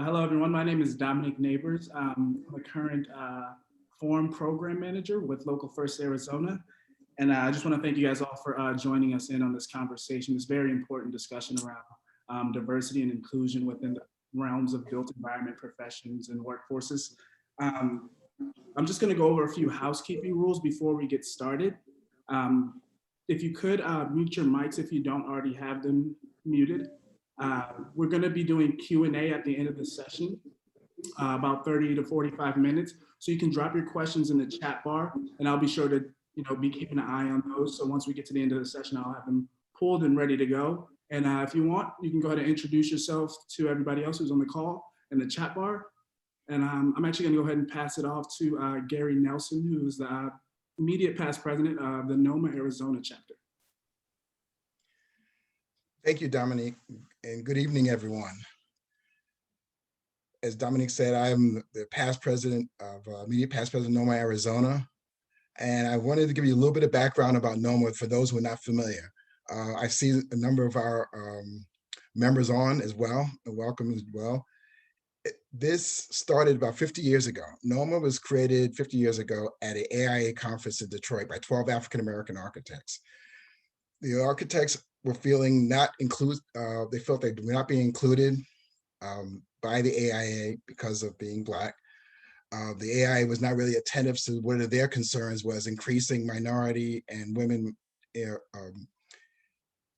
Hello, everyone. My name is Dominic Neighbors. I'm a current Forum Program Manager with Local First Arizona. And I just want to thank you guys all for joining us in on this conversation, this very important discussion around diversity and inclusion within the realms of built environment professions and workforces. Um, I'm just going to go over a few housekeeping rules before we get started. Um, if you could mute your mics if you don't already have them muted. We're going to be doing Q&A at the end of the session, about 30 to 45 minutes. So you can drop your questions in the chat bar, and I'll be sure to be keeping an eye on those. So once we get to the end of the session, I'll have them pulled and ready to go. And if you want, you can go ahead and introduce yourself to everybody else who's on the call in the chat bar. And I'm actually going to go ahead and pass it off to Gary Nelson, who's the immediate past president of the NOMA Arizona chapter. Thank you, Dominic, and good evening, everyone. As Dominic said, I'm the past president of immediate past president of NOMA Arizona, and I wanted to give you a little bit of background about NOMA for those who are not familiar. I see a number of our members on as well, and welcome as well. This started about 50 years ago. NOMA was created 50 years ago at an AIA conference in Detroit by 12 African-American architects. The architects were feeling not included, they felt they were not being included by the AIA because of being Black. The AIA was not really attentive to what their concerns was increasing minority and women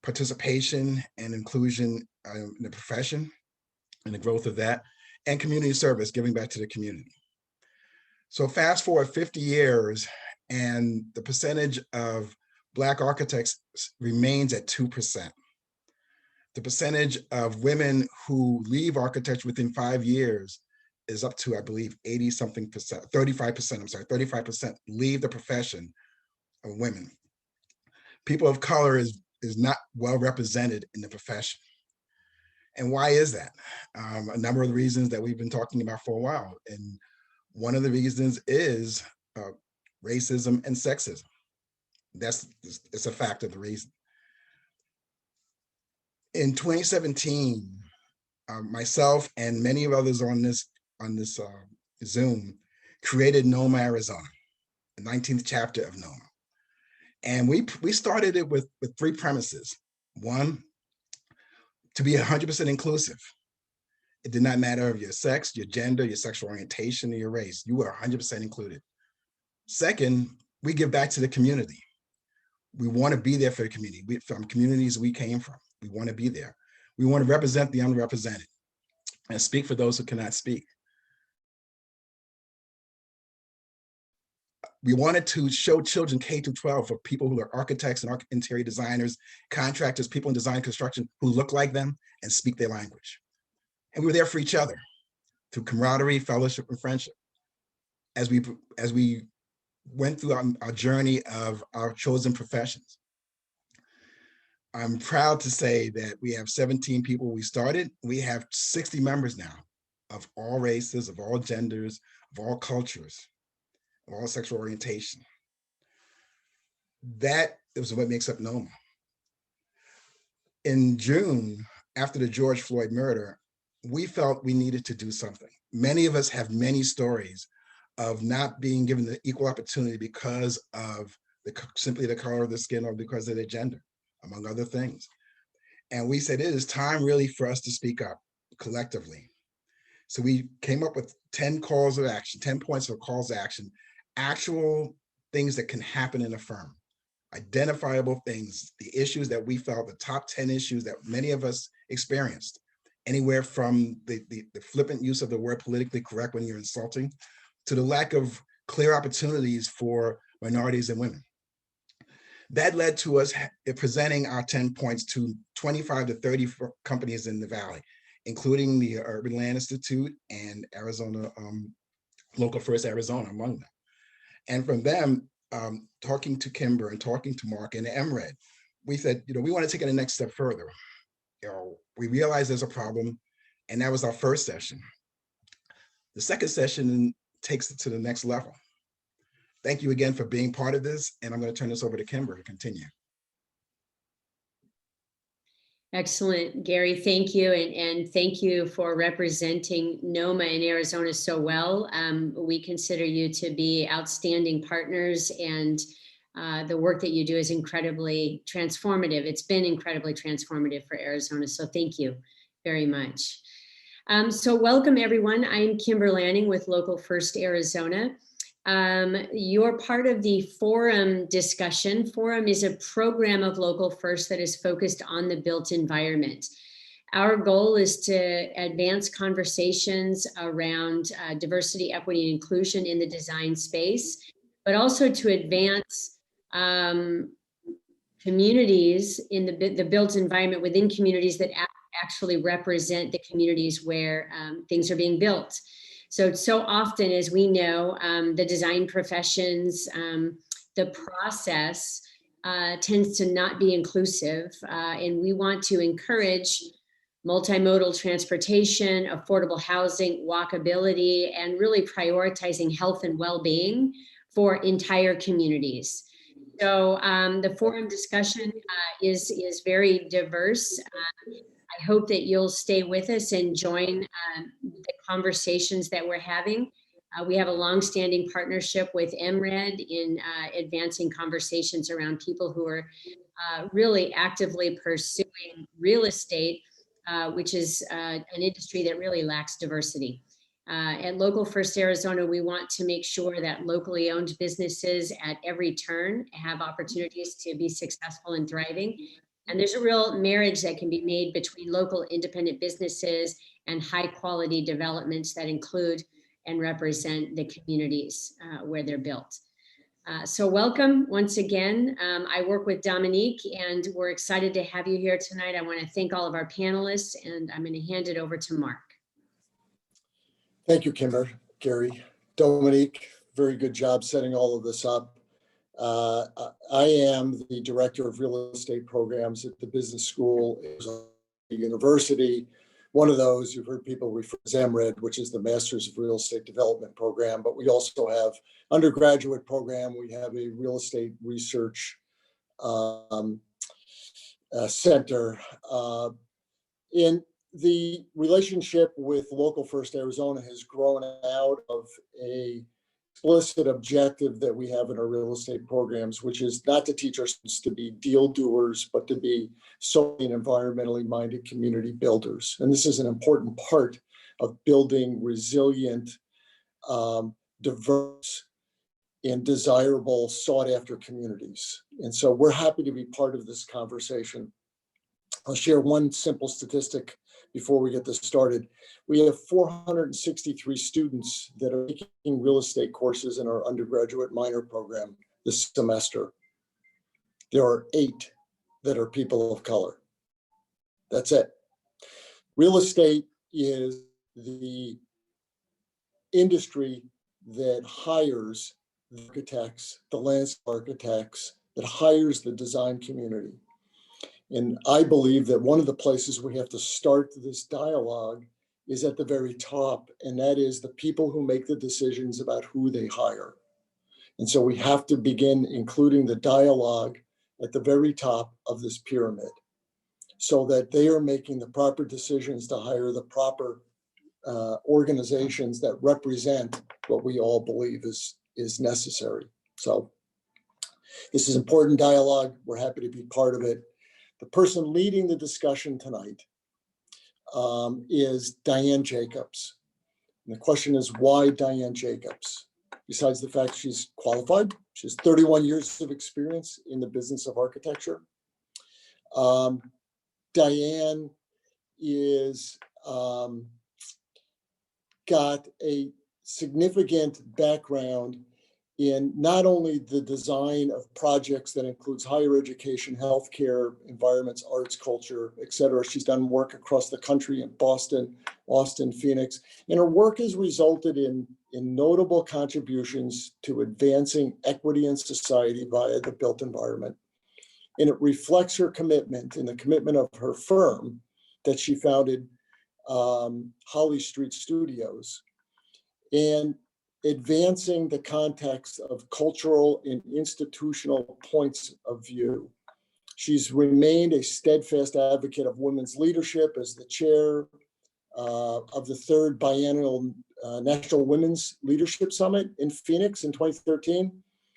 participation and inclusion in the profession and the growth of that, and community service, giving back to the community. So fast forward 50 years and the percentage of Black architects remains at 2%. The percentage of women who leave architecture within 5 years is up to, I believe, 80-something percent, 35%, I'm sorry, 35% leave the profession of women. People of color is not well represented in the profession. And why is that? A number of the reasons that we've been talking about for a while. And one of the reasons is racism and sexism. It's a fact of the reason. In 2017, myself and many of others on this Zoom created NOMA Arizona, the 19th chapter of NOMA. And we started it with 3 premises. One, to be 100% inclusive. It did not matter of your sex, your gender, your sexual orientation, or your race. You were 100% included. Second, we give back to the community. We want to be there for the community. From communities we came from, we want to be there. We want to represent the unrepresented and speak for those who cannot speak. We wanted to show children K-12 for people who are architects and interior designers, contractors, people in design construction who look like them and speak their language. And we were there for each other through camaraderie, fellowship, and friendship. As we went through our journey of our chosen professions. I'm proud to say that we have 17 people we started. We have 60 members now of all races, of all genders, of all cultures, of all sexual orientation. That is what makes up NOMA. In June, after the George Floyd murder, we felt we needed to do something. Many of us have many stories of not being given the equal opportunity because of simply the color of the skin or because of their gender, among other things. And we said, it is time really for us to speak up collectively. So we came up with 10 calls of action, 10 points of calls to action, actual things that can happen in a firm, identifiable things, the issues that we felt, the top 10 issues that many of us experienced, anywhere from the flippant use of the word politically correct when you're insulting, to the lack of clear opportunities for minorities and women. That led to us presenting our 10 points to 25 to 30 companies in the Valley, including the Urban Land Institute and Arizona, Local First Arizona among them. And from them, talking to Kimber and talking to Mark and MRED, we said, we want to take it a next step further. We realized there's a problem, and that was our first session. The second session takes it to the next level. Thank you again for being part of this, and I'm going to turn this over to Kimber to continue. Excellent, Gary. Thank you. And thank you for representing NOMA in Arizona so well. We consider you to be outstanding partners, and the work that you do is incredibly transformative. It's been incredibly transformative for Arizona. So thank you very much. So welcome, everyone. I'm Kimber Lanning with Local First Arizona. You're part of the forum discussion. Forum is a program of Local First that is focused on the built environment. Our goal is to advance conversations around diversity, equity, and inclusion in the design space, but also to advance communities in the built environment within communities that actually represent the communities where things are being built. So often, as we know, the design professions, the process tends to not be inclusive, and we want to encourage multimodal transportation, affordable housing, walkability, and really prioritizing health and well-being for entire communities. So the forum discussion is very diverse. I hope that you'll stay with us and join the conversations that we're having. We have a long-standing partnership with MRED in advancing conversations around people who are really actively pursuing real estate, which is an industry that really lacks diversity. At Local First Arizona, we want to make sure that locally owned businesses at every turn have opportunities to be successful and thriving. And there's a real marriage that can be made between local independent businesses and high quality developments that include and represent the communities where they're built. So welcome once again. I work with Dominique, and we're excited to have you here tonight. I want to thank all of our panelists, and I'm going to hand it over to Mark. Thank you, Kimber, Gary, Dominique, very good job setting all of this up. I am the director of real estate programs at the business school at the university. One of those you've heard people refer to as MRED, which is the Masters of Real Estate Development program, but we also have undergraduate program. We have a real estate research center. In the relationship with Local First Arizona has grown out of a explicit objective that we have in our real estate programs, which is not to teach our students to be deal doers, but to be socially and environmentally minded community builders. And this is an important part of building resilient, diverse, and desirable, sought after communities. And so we're happy to be part of this conversation. I'll share one simple statistic before we get this started. We have 463 students that are taking real estate courses in our undergraduate minor program this semester. There are 8 that are people of color. That's it. Real estate is the industry that hires the architects, the landscape architects, that hires the design community. And I believe that one of the places we have to start this dialogue is at the very top, and that is the people who make the decisions about who they hire. And so we have to begin including the dialogue at the very top of this pyramid so that they are making the proper decisions to hire the proper organizations that represent what we all believe is necessary. So this is important dialogue. We're happy to be part of it. The person leading the discussion tonight is Diane Jacobs. And the question is, why Diane Jacobs? Besides the fact she's qualified, she has 31 years of experience in the business of architecture. Diane is got a significant background in not only the design of projects that includes higher education, healthcare, environments, arts, culture, et cetera. She's done work across the country in Boston, Austin, Phoenix, and her work has resulted in notable contributions to advancing equity in society via the built environment. And it reflects her commitment and the commitment of her firm that she founded, Holly Street Studios, and advancing the context of cultural and institutional points of view. She's remained a steadfast advocate of women's leadership as the chair of the third biennial National Women's Leadership Summit in Phoenix in 2013.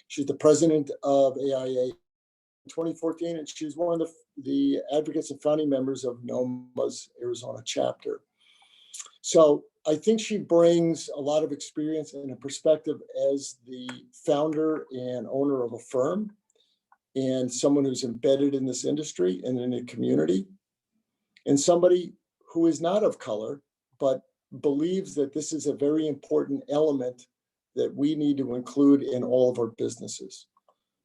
She's the president of AIA in 2014, and she's one of the advocates and founding members of NOMA's Arizona chapter. So I think she brings a lot of experience and a perspective as the founder and owner of a firm, and someone who's embedded in this industry and in a community, and somebody who is not of color, but believes that this is a very important element that we need to include in all of our businesses.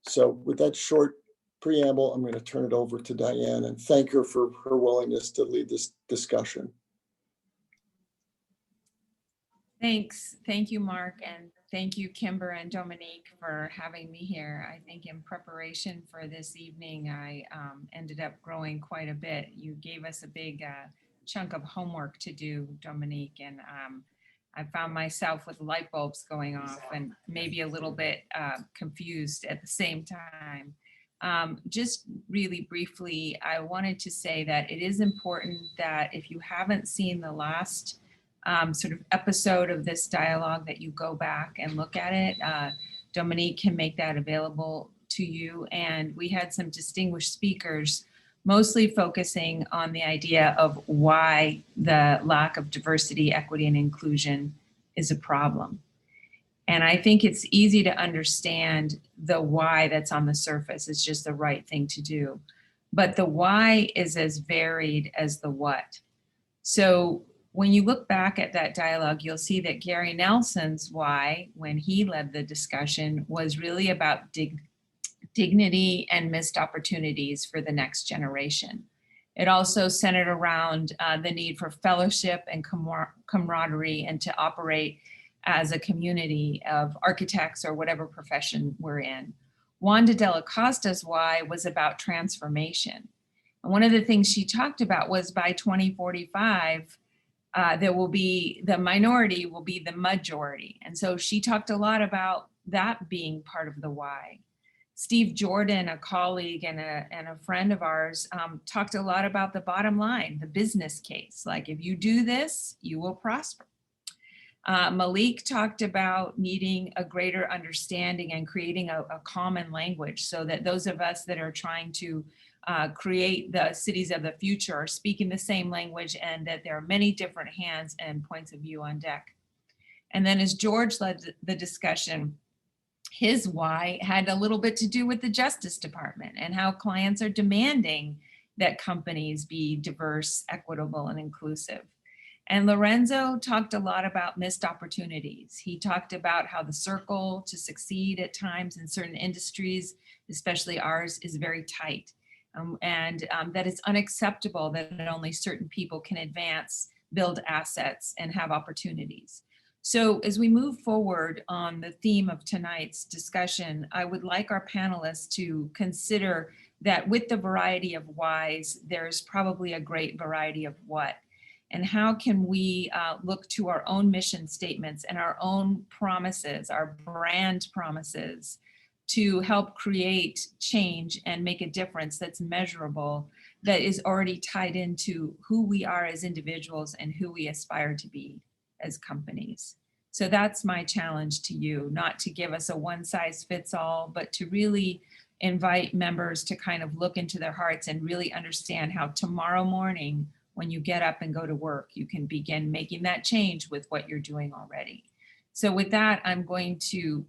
So with that short preamble, I'm going to turn it over to Diane and thank her for her willingness to lead this discussion. Thanks. Thank you, Mark. And thank you, Kimber and Dominique, for having me here. I think in preparation for this evening, I ended up growing quite a bit. You gave us a big chunk of homework to do, Dominique, and I found myself with light bulbs going off and maybe a little bit confused at the same time. Just really briefly, I wanted to say that it is important that if you haven't seen the last sort of episode of this dialogue, that you go back and look at it. Dominique can make that available to you. And we had some distinguished speakers, mostly focusing on the idea of why the lack of diversity, equity, and inclusion is a problem. And I think it's easy to understand the why that's on the surface. It's just the right thing to do. But the why is as varied as the what. So when you look back at that dialogue, you'll see that Gary Nelson's why, when he led the discussion, was really about dignity and missed opportunities for the next generation. It also centered around the need for fellowship and camaraderie and to operate as a community of architects or whatever profession we're in. Wanda Della Costa's why was about transformation. And one of the things she talked about was by 2045, there will be, the minority will be the majority. And so she talked a lot about that being part of the why. Steve Jordan, a colleague and a friend of ours, talked a lot about the bottom line, the business case. Like, if you do this, you will prosper. Malik talked about needing a greater understanding and creating a common language so that those of us that are trying to create the cities of the future are speaking the same language, and that there are many different hands and points of view on deck. And then as George led the discussion, his why had a little bit to do with the Justice Department and how clients are demanding that companies be diverse, equitable, and inclusive. And Lorenzo talked a lot about missed opportunities. He talked about how the circle to succeed at times in certain industries, especially ours, is very tight. And that it's unacceptable that only certain people can advance, build assets, and have opportunities. So as we move forward on the theme of tonight's discussion, I would like our panelists to consider that with the variety of whys, there's probably a great variety of what. And how can we look to our own mission statements and our own promises, our brand promises, to help create change and make a difference that's measurable, that is already tied into who we are as individuals and who we aspire to be as companies. So that's my challenge to you, not to give us a one size fits all, but to really invite members to kind of look into their hearts and really understand how tomorrow morning, when you get up and go to work, you can begin making that change with what you're doing already. So with that, I'm going to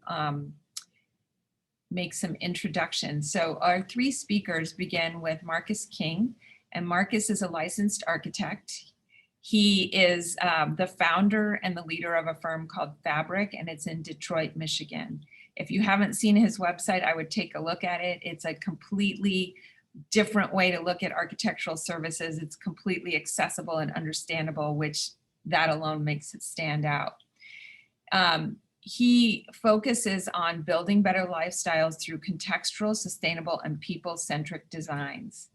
make some introductions. So our three speakers begin with Marcus King, and Marcus is a licensed architect. He is the founder and the leader of a firm called Fabric, and it's in Detroit, Michigan. If you haven't seen his website, I would take a look at it. It's a completely different way to look at architectural services. It's completely accessible and understandable, which that alone makes it stand out. He focuses on building better lifestyles through contextual, sustainable, and people-centric designs.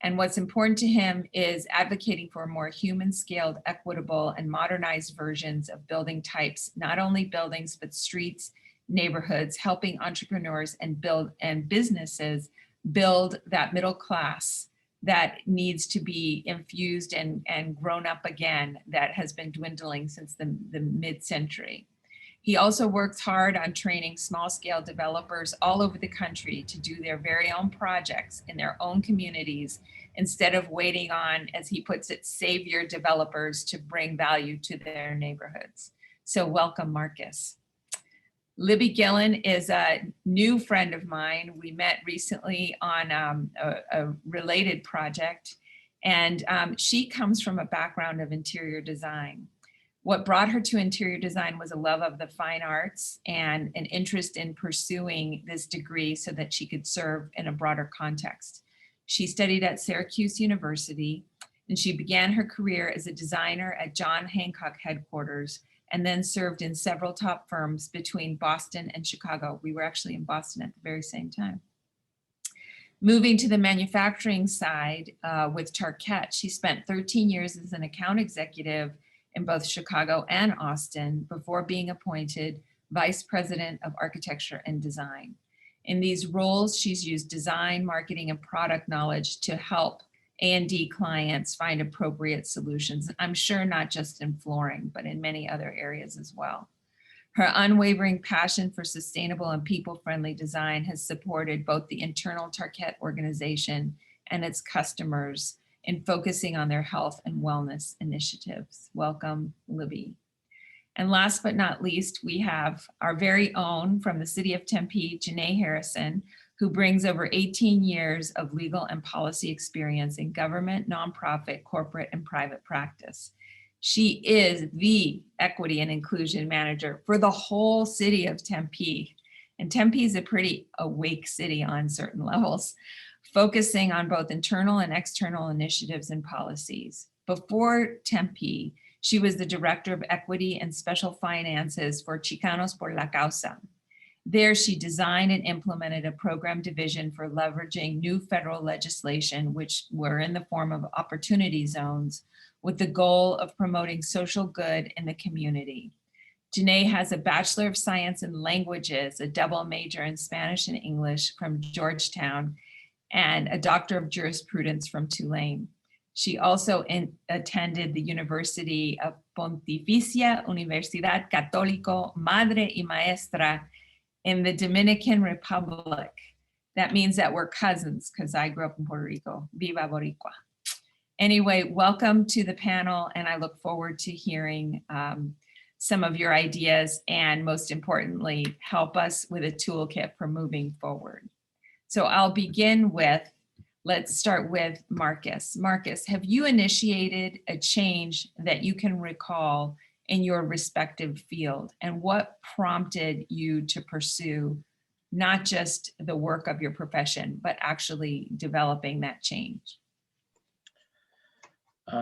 And what's important to him is advocating for more human-scaled, equitable, and modernized versions of building types, not only buildings, but streets, neighborhoods, helping entrepreneurs and businesses build that middle class that needs to be infused and grown up again, that has been dwindling since the mid-century. He also works hard on training small-scale developers all over the country to do their very own projects in their own communities, instead of waiting on, as he puts it, savior developers to bring value to their neighborhoods. So welcome, Marcus. Libby Gillen is a new friend of mine. We met recently on a related project, and she comes from a background of interior design. What brought her to interior design was a love of the fine arts and an interest in pursuing this degree so that she could serve in a broader context. She studied at Syracuse University, and she began her career as a designer at John Hancock headquarters, and then served in several top firms between Boston and Chicago. We were actually in Boston at the very same time. Moving to the manufacturing side with Tarkett, she spent 13 years as an account executive in both Chicago and Austin before being appointed Vice President of Architecture and Design. In these roles, she's used design, marketing, and product knowledge to help A&D clients find appropriate solutions. I'm sure not just in flooring, but in many other areas as well. Her unwavering passion for sustainable and people-friendly design has supported both the internal Tarkett organization and its customers in focusing on their health and wellness initiatives. Welcome, Libby. And last but not least, we have our very own from the city of Tempe, Janae Harrison, who brings over 18 years of legal and policy experience in government, nonprofit, corporate, and private practice. She is the equity and inclusion manager for the whole city of Tempe. And Tempe is a pretty awake city on certain levels, focusing on both internal and external initiatives and policies. Before Tempe, she was the director of equity and special finances for Chicanos por la Causa. There, she designed and implemented a program division for leveraging new federal legislation, which were in the form of opportunity zones, with the goal of promoting social good in the community. Janae has a Bachelor of Science in Languages, a double major in Spanish and English from Georgetown, and a Doctor of Jurisprudence from Tulane. She also attended the University of Pontificia Universidad Católico Madre y Maestra in the Dominican Republic. That means that we're cousins because I grew up in Puerto Rico. Viva Boricua. Anyway, welcome to the panel, and I look forward to hearing some of your ideas, and most importantly, help us with a toolkit for moving forward. So I'll begin with, let's start with Marcus. Marcus, have you initiated a change that you can recall in your respective field, and what prompted you to pursue not just the work of your profession, but actually developing that change?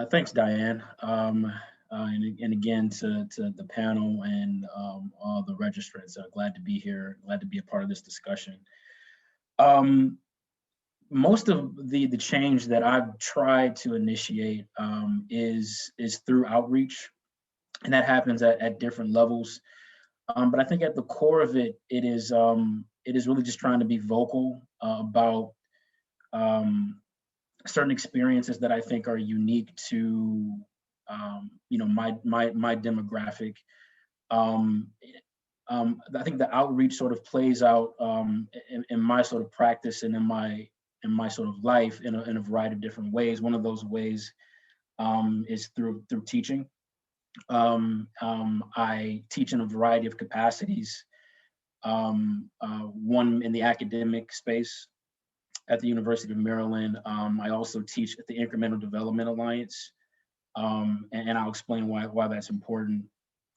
Thanks, Diane. And again, to the panel and all the registrants, glad to be here, glad to be a part of this discussion. Most of the change that I've tried to initiate is through outreach, and that happens at different levels. But I think at the core of it, it is really just trying to be vocal about certain experiences that I think are unique to my demographic. I think the outreach sort of plays out in my sort of practice and in my sort of life in a variety of different ways. One of those ways is through teaching. I teach in a variety of capacities. One in the academic space at the University of Maryland. I also teach at the Incremental Development Alliance, and I'll explain why that's important.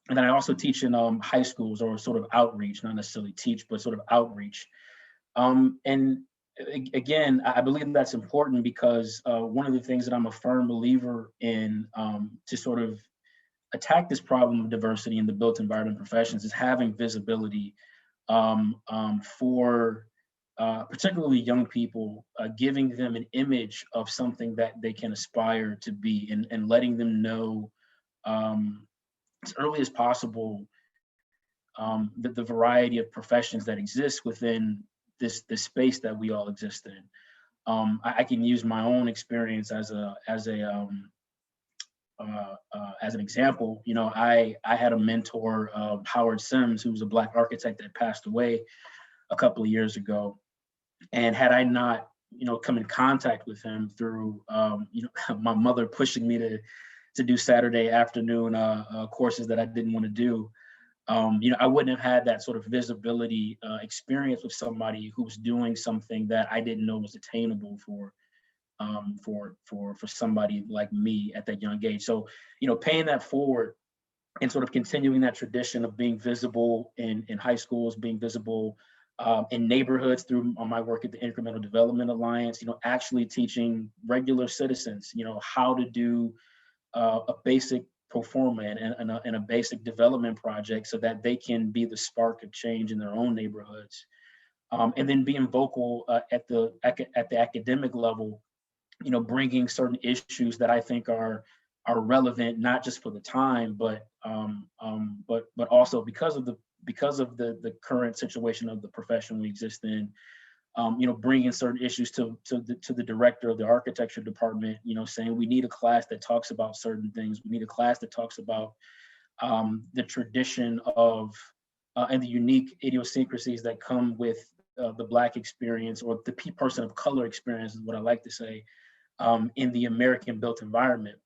And then I also teach in high schools, or sort of outreach, not necessarily teach, but sort of outreach. And again, I believe that's important because one of the things that I'm a firm believer in to sort of attack this problem of diversity in the built environment professions is having visibility for particularly young people, giving them an image of something that they can aspire to be, and letting them know as early as possible the variety of professions that exist within this space that we all exist in. I can use my own experience as an example. You know, I had a mentor, Howard Sims, who was a Black architect that passed away a couple of years ago. And had I not, you know, come in contact with him through, you know, my mother pushing me to do Saturday afternoon courses that I didn't want to do, you know, I wouldn't have had that sort of visibility experience with somebody who was doing something that I didn't know was attainable for somebody like me at that young age. So, you know, paying that forward and sort of continuing that tradition of being visible in high schools, being visible in neighborhoods through my work at the Incremental Development Alliance, you know, actually teaching regular citizens, you know, how to do a basic pro forma and a basic development project so that they can be the spark of change in their own neighborhoods. And then being vocal at the academic level, you know, bringing certain issues that I think are relevant, not just for the time, but also because of the current situation of the profession we exist in. You know, bringing certain issues to the director of the architecture department, you know, saying we need a class that talks about certain things. We need a class that talks about the tradition of and the unique idiosyncrasies that come with the Black experience, or the person of color experience is what I like to say, in the American built environment.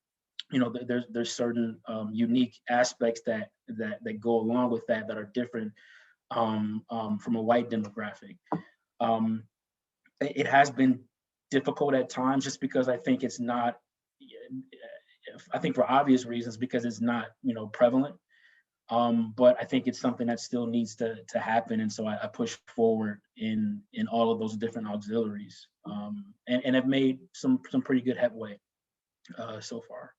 You know, there's certain unique aspects that go along with that are different from a white demographic. It has been difficult at times just because I think it's not, I think for obvious reasons, because it's not, you know, prevalent. But I think it's something that still needs to happen. And so I push forward in all of those different auxiliaries, and have made some pretty good headway so far.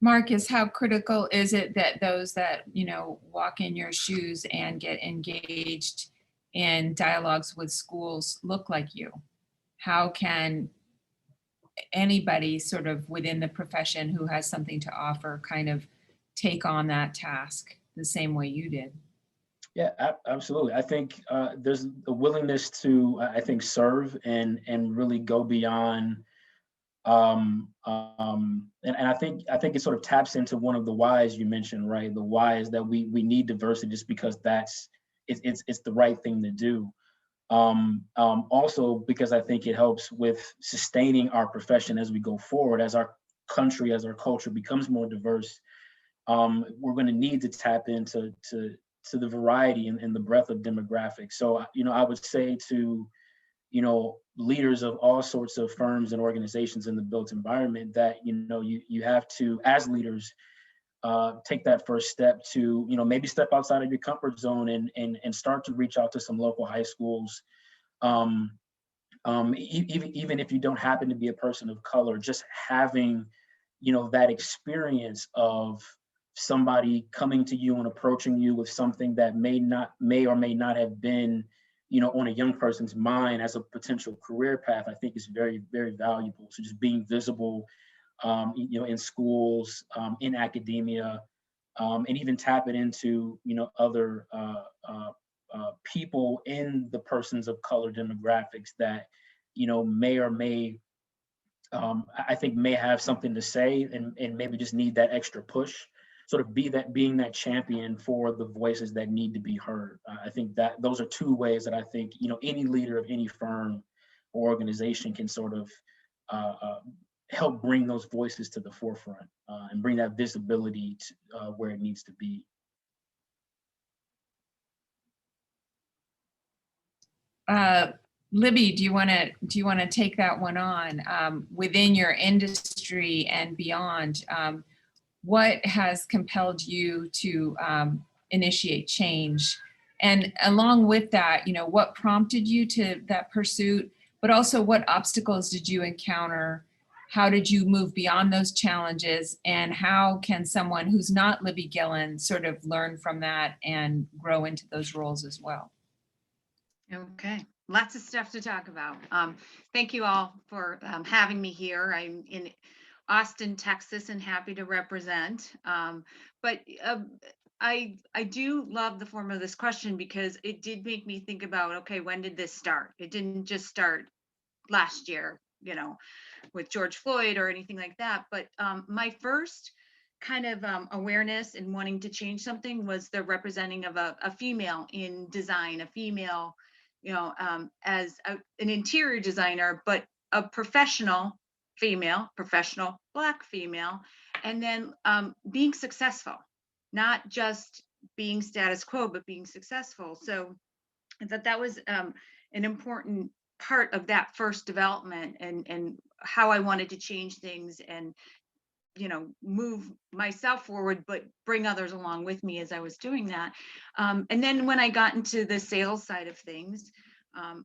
Marcus, how critical is it that those that, you know, walk in your shoes and get engaged in dialogues with schools look like you? How can anybody sort of within the profession who has something to offer kind of take on that task the same way you did? Yeah, absolutely. I think there's a willingness to, I think, serve and really go beyond. And I think it sort of taps into one of the whys you mentioned, right? The why is that we need diversity just because it's the right thing to do. Also because I think it helps with sustaining our profession as we go forward, as our country, as our culture becomes more diverse. We're going to need to tap into the variety and the breadth of demographics. So, you know, I would say to, you know, leaders of all sorts of firms and organizations in the built environment that, you know, you have to, as leaders, take that first step to, you know, maybe step outside of your comfort zone and start to reach out to some local high schools. Even if you don't happen to be a person of color, just having, you know, that experience of somebody coming to you and approaching you with something that may or may not have been, you know, on a young person's mind as a potential career path, I think is very, very valuable. So just being visible, you know, in schools, in academia, and even tapping into, you know, other people in the persons of color demographics that, you know, may or may, I think may have something to say and maybe just need that extra push. Sort of being that champion for the voices that need to be heard. I think that those are two ways that I think, you know, any leader of any firm or organization can sort of help bring those voices to the forefront and bring that visibility to where it needs to be. Libby, do you want to take that one on? Within your industry and beyond, what has compelled you to initiate change? And along with that, you know, what prompted you to that pursuit, but also what obstacles did you encounter? How did you move beyond those challenges? And how can someone who's not Libby Gillen sort of learn from that and grow into those roles as well? Okay, lots of stuff to talk about. Thank you all for having me here. I'm in Austin, Texas, and happy to represent. But I do love the form of this question because it did make me think about, okay, when did this start? It didn't just start last year, you know, with George Floyd or anything like that. But my first kind of awareness in wanting to change something was the representing of a female in design, a female, you know, as an interior designer, but a professional female, professional Black female, and then being successful, not just being status quo, but being successful. So I thought that was an important part of that first development, and how I wanted to change things and, you know, move myself forward, but bring others along with me as I was doing that. And then when I got into the sales side of things,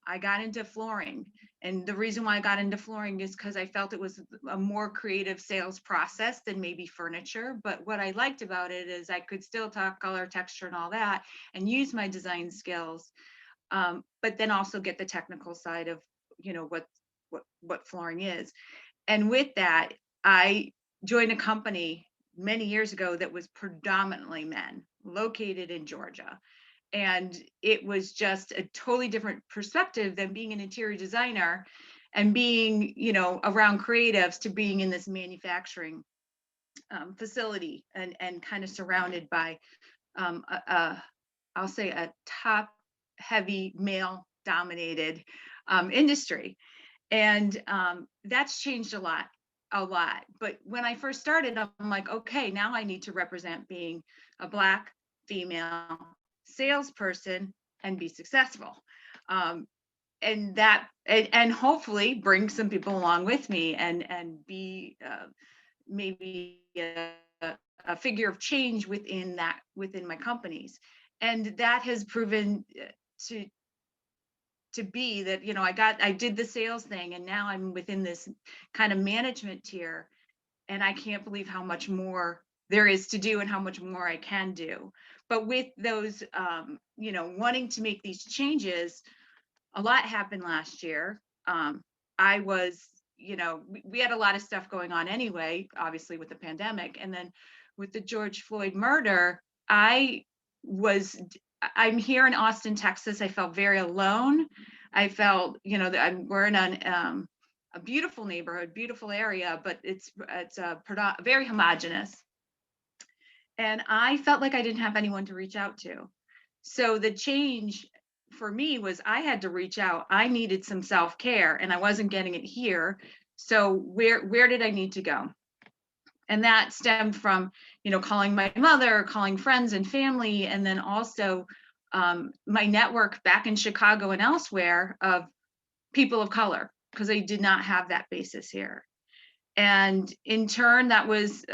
I got into flooring. And the reason why I got into flooring is because I felt it was a more creative sales process than maybe furniture. But what I liked about it is I could still talk color, texture, and all that, and use my design skills, but then also get the technical side of, you know, what flooring is. And with that, I joined a company many years ago that was predominantly men, located in Georgia. And it was just a totally different perspective than being an interior designer and being, you know, around creatives to being in this manufacturing facility and kind of surrounded by, I'll say, a top heavy male dominated industry. And that's changed a lot. But when I first started, I'm like, okay, now I need to represent being a Black female salesperson and be successful. And that, and hopefully bring some people along with me and be maybe a figure of change within my companies. And that has proven to be that, you know, I did the sales thing, and now I'm within this kind of management tier, and I can't believe how much more there is to do and how much more I can do. But with those, you know, wanting to make these changes, a lot happened last year. I was, you know, we had a lot of stuff going on anyway, obviously with the pandemic. And then with the George Floyd murder, I'm here in Austin, Texas. I felt very alone. I felt, you know, that we're in a beautiful neighborhood, beautiful area, but it's very homogenous. And I felt like I didn't have anyone to reach out to. So the change for me was I had to reach out. I needed some self-care, and I wasn't getting it here. So where did I need to go? And that stemmed from, you know, calling my mother, calling friends and family, and then also my network back in Chicago and elsewhere of people of color, because I did not have that basis here. And in turn, that was,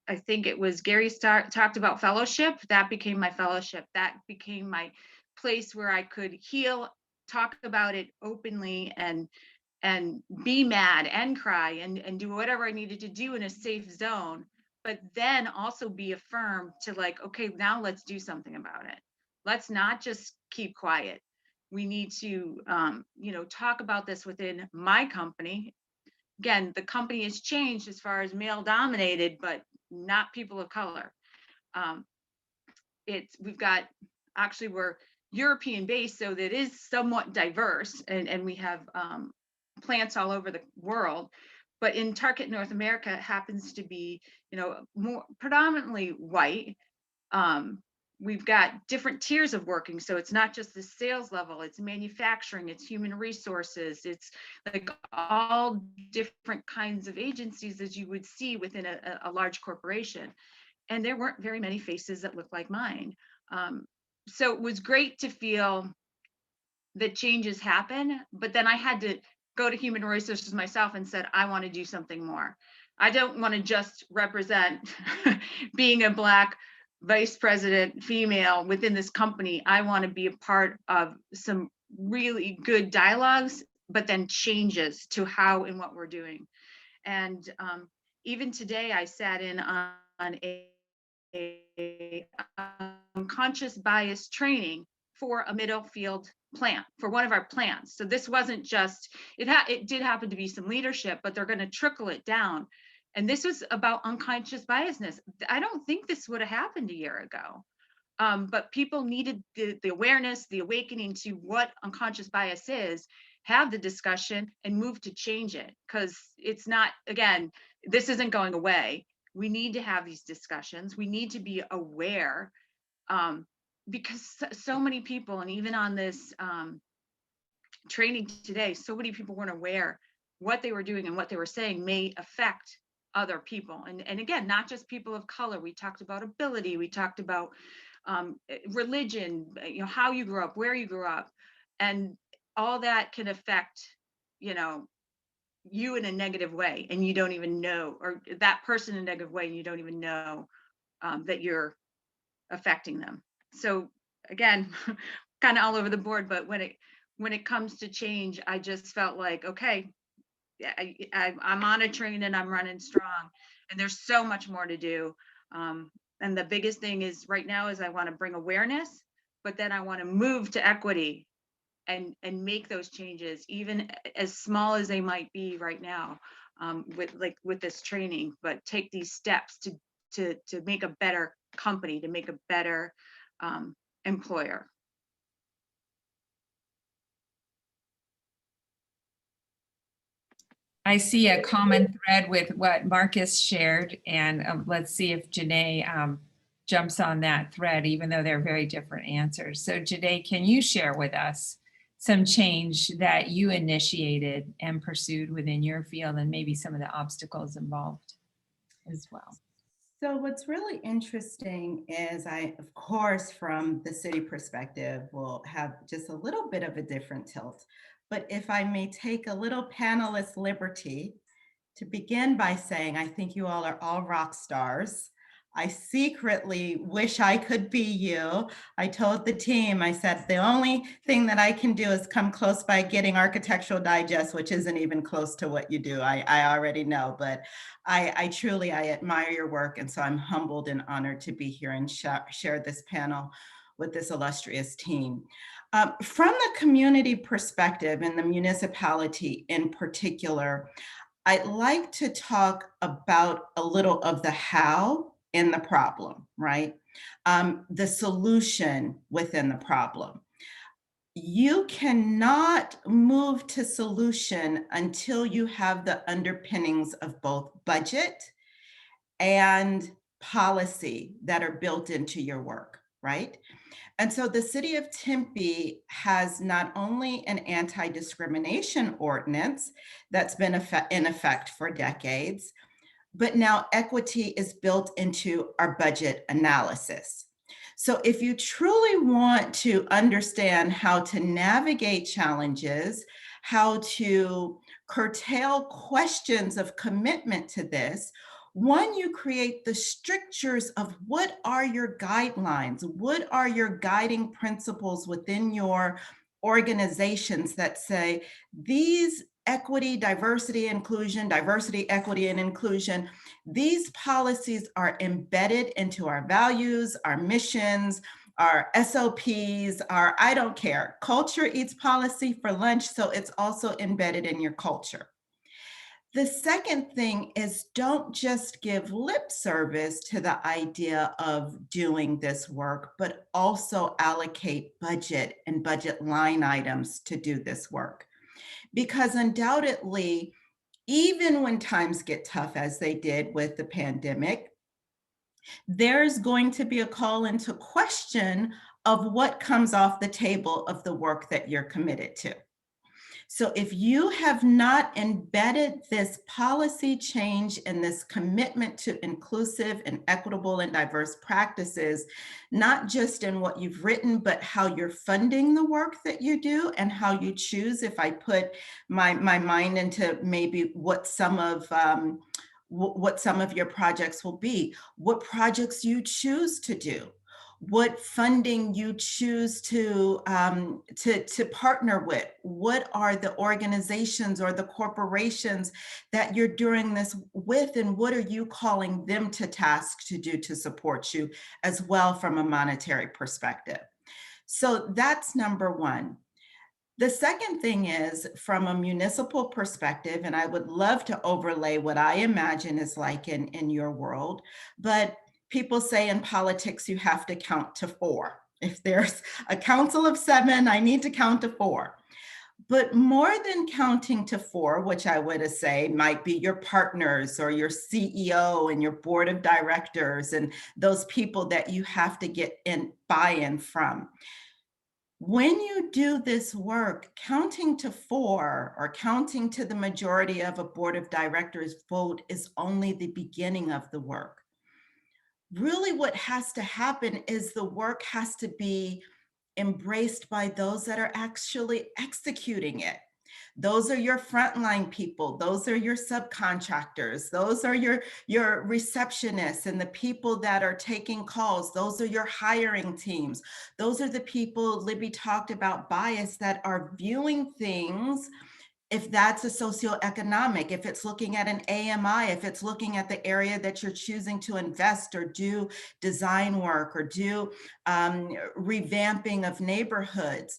I think it was Gary talked about fellowship. That became my fellowship. That became my place where I could heal, talk about it openly, and be mad and cry and do whatever I needed to do in a safe zone, but then also be affirmed to, like, okay, now let's do something about it. Let's not just keep quiet. We need to, you know, talk about this within my company. Again, the company has changed as far as male dominated, but not people of color. We're European based, so that is somewhat diverse, and we have plants all over the world. But in Target North America, it happens to be, you know, more predominantly white. We've got different tiers of working, so it's not just the sales level, it's manufacturing, it's human resources, it's like all different kinds of agencies as you would see within a large corporation. And there weren't very many faces that looked like mine. So it was great to feel that changes happen, but then I had to go to human resources myself and said, I want to do something more. I don't want to just represent being a Black vice president female within this company. I want to be a part of some really good dialogues, but then changes to how and what we're doing. And even today, I sat in on a unconscious bias training for a middle field plant, for one of our plants. So this wasn't just, it did happen to be some leadership, but they're going to trickle it down. And this was about unconscious biasness. I don't think this would have happened a year ago. But people needed the awareness, the awakening to what unconscious bias is, have the discussion and move to change it. Because it's not, again, this isn't going away. We need to have these discussions. We need to be aware, because so many people, and even on this training today, so many people weren't aware what they were doing and what they were saying may affect other people. And again, not just people of color. We talked about ability. We talked about religion, you know, how you grew up, where you grew up, and all that can affect, you know, you in a negative way, and you don't even know, or that person in a negative way, and you don't even know that you're affecting them. So again, kind of all over the board, but when it comes to change, I just felt like, okay, I'm on a train and I'm running strong, and there's so much more to do. And the biggest thing is right now is I want to bring awareness, but then I want to move to equity and make those changes, even as small as they might be right now, with this training, but take these steps to make a better company, to make a better employer. I see a common thread with what Marcus shared, and let's see if Janae jumps on that thread, even though they're very different answers. So Janae, can you share with us some change that you initiated and pursued within your field, and maybe some of the obstacles involved as well? So what's really interesting is I, of course, from the city perspective, will have just a little bit of a different tilt. But if I may take a little panelist liberty to begin by saying, I think you all are all rock stars. I secretly wish I could be you. I told the team, I said, the only thing that I can do is come close by getting Architectural Digest, which isn't even close to what you do. I already know, but I truly admire your work. And so I'm humbled and honored to be here and share this panel with this illustrious team. From the community perspective and the municipality in particular, I'd like to talk about a little of the how in the problem, right? The solution within the problem. You cannot move to solution until you have the underpinnings of both budget and policy that are built into your work, right? And so the city of Tempe has not only an anti-discrimination ordinance that's been in effect for decades, but now equity is built into our budget analysis. So if you truly want to understand how to navigate challenges, how to curtail questions of commitment to this, one, you create the strictures of what are your guidelines, what are your guiding principles within your organizations that say these equity, diversity, inclusion, diversity, equity, and inclusion, these policies are embedded into our values, our missions, our SOPs, our I don't care. Culture eats policy for lunch, so it's also embedded in your culture. The second thing is don't just give lip service to the idea of doing this work, but also allocate budget and budget line items to do this work. Because undoubtedly, even when times get tough as they did with the pandemic, there's going to be a call into question of what comes off the table of the work that you're committed to. So if you have not embedded this policy change and this commitment to inclusive and equitable and diverse practices, not just in what you've written, but how you're funding the work that you do and how you choose, if I put my mind into maybe what some of your projects will be, what projects you choose to do, what funding you choose to partner with, what are the organizations or the corporations that you're doing this with, and what are you calling them to task to do to support you as well from a monetary perspective. So that's number one. The second thing is from a municipal perspective, and I would love to overlay what I imagine is like in your world, but people say in politics, you have to count to 4. If there's a council of 7, I need to count to 4. But more than counting to 4, which I would say might be your partners or your CEO and your board of directors and those people that you have to get in buy-in from. When you do this work, counting to 4 or counting to the majority of a board of directors vote is only the beginning of the work. Really what has to happen is the work has to be embraced by those that are actually executing it. Those are your frontline people. Those are your subcontractors. Those are your receptionists and the people that are taking calls. Those are your hiring teams. Those are the people Libby talked about bias that are viewing things. If that's a socioeconomic, if it's looking at an AMI, if it's looking at the area that you're choosing to invest or do design work or do revamping of neighborhoods,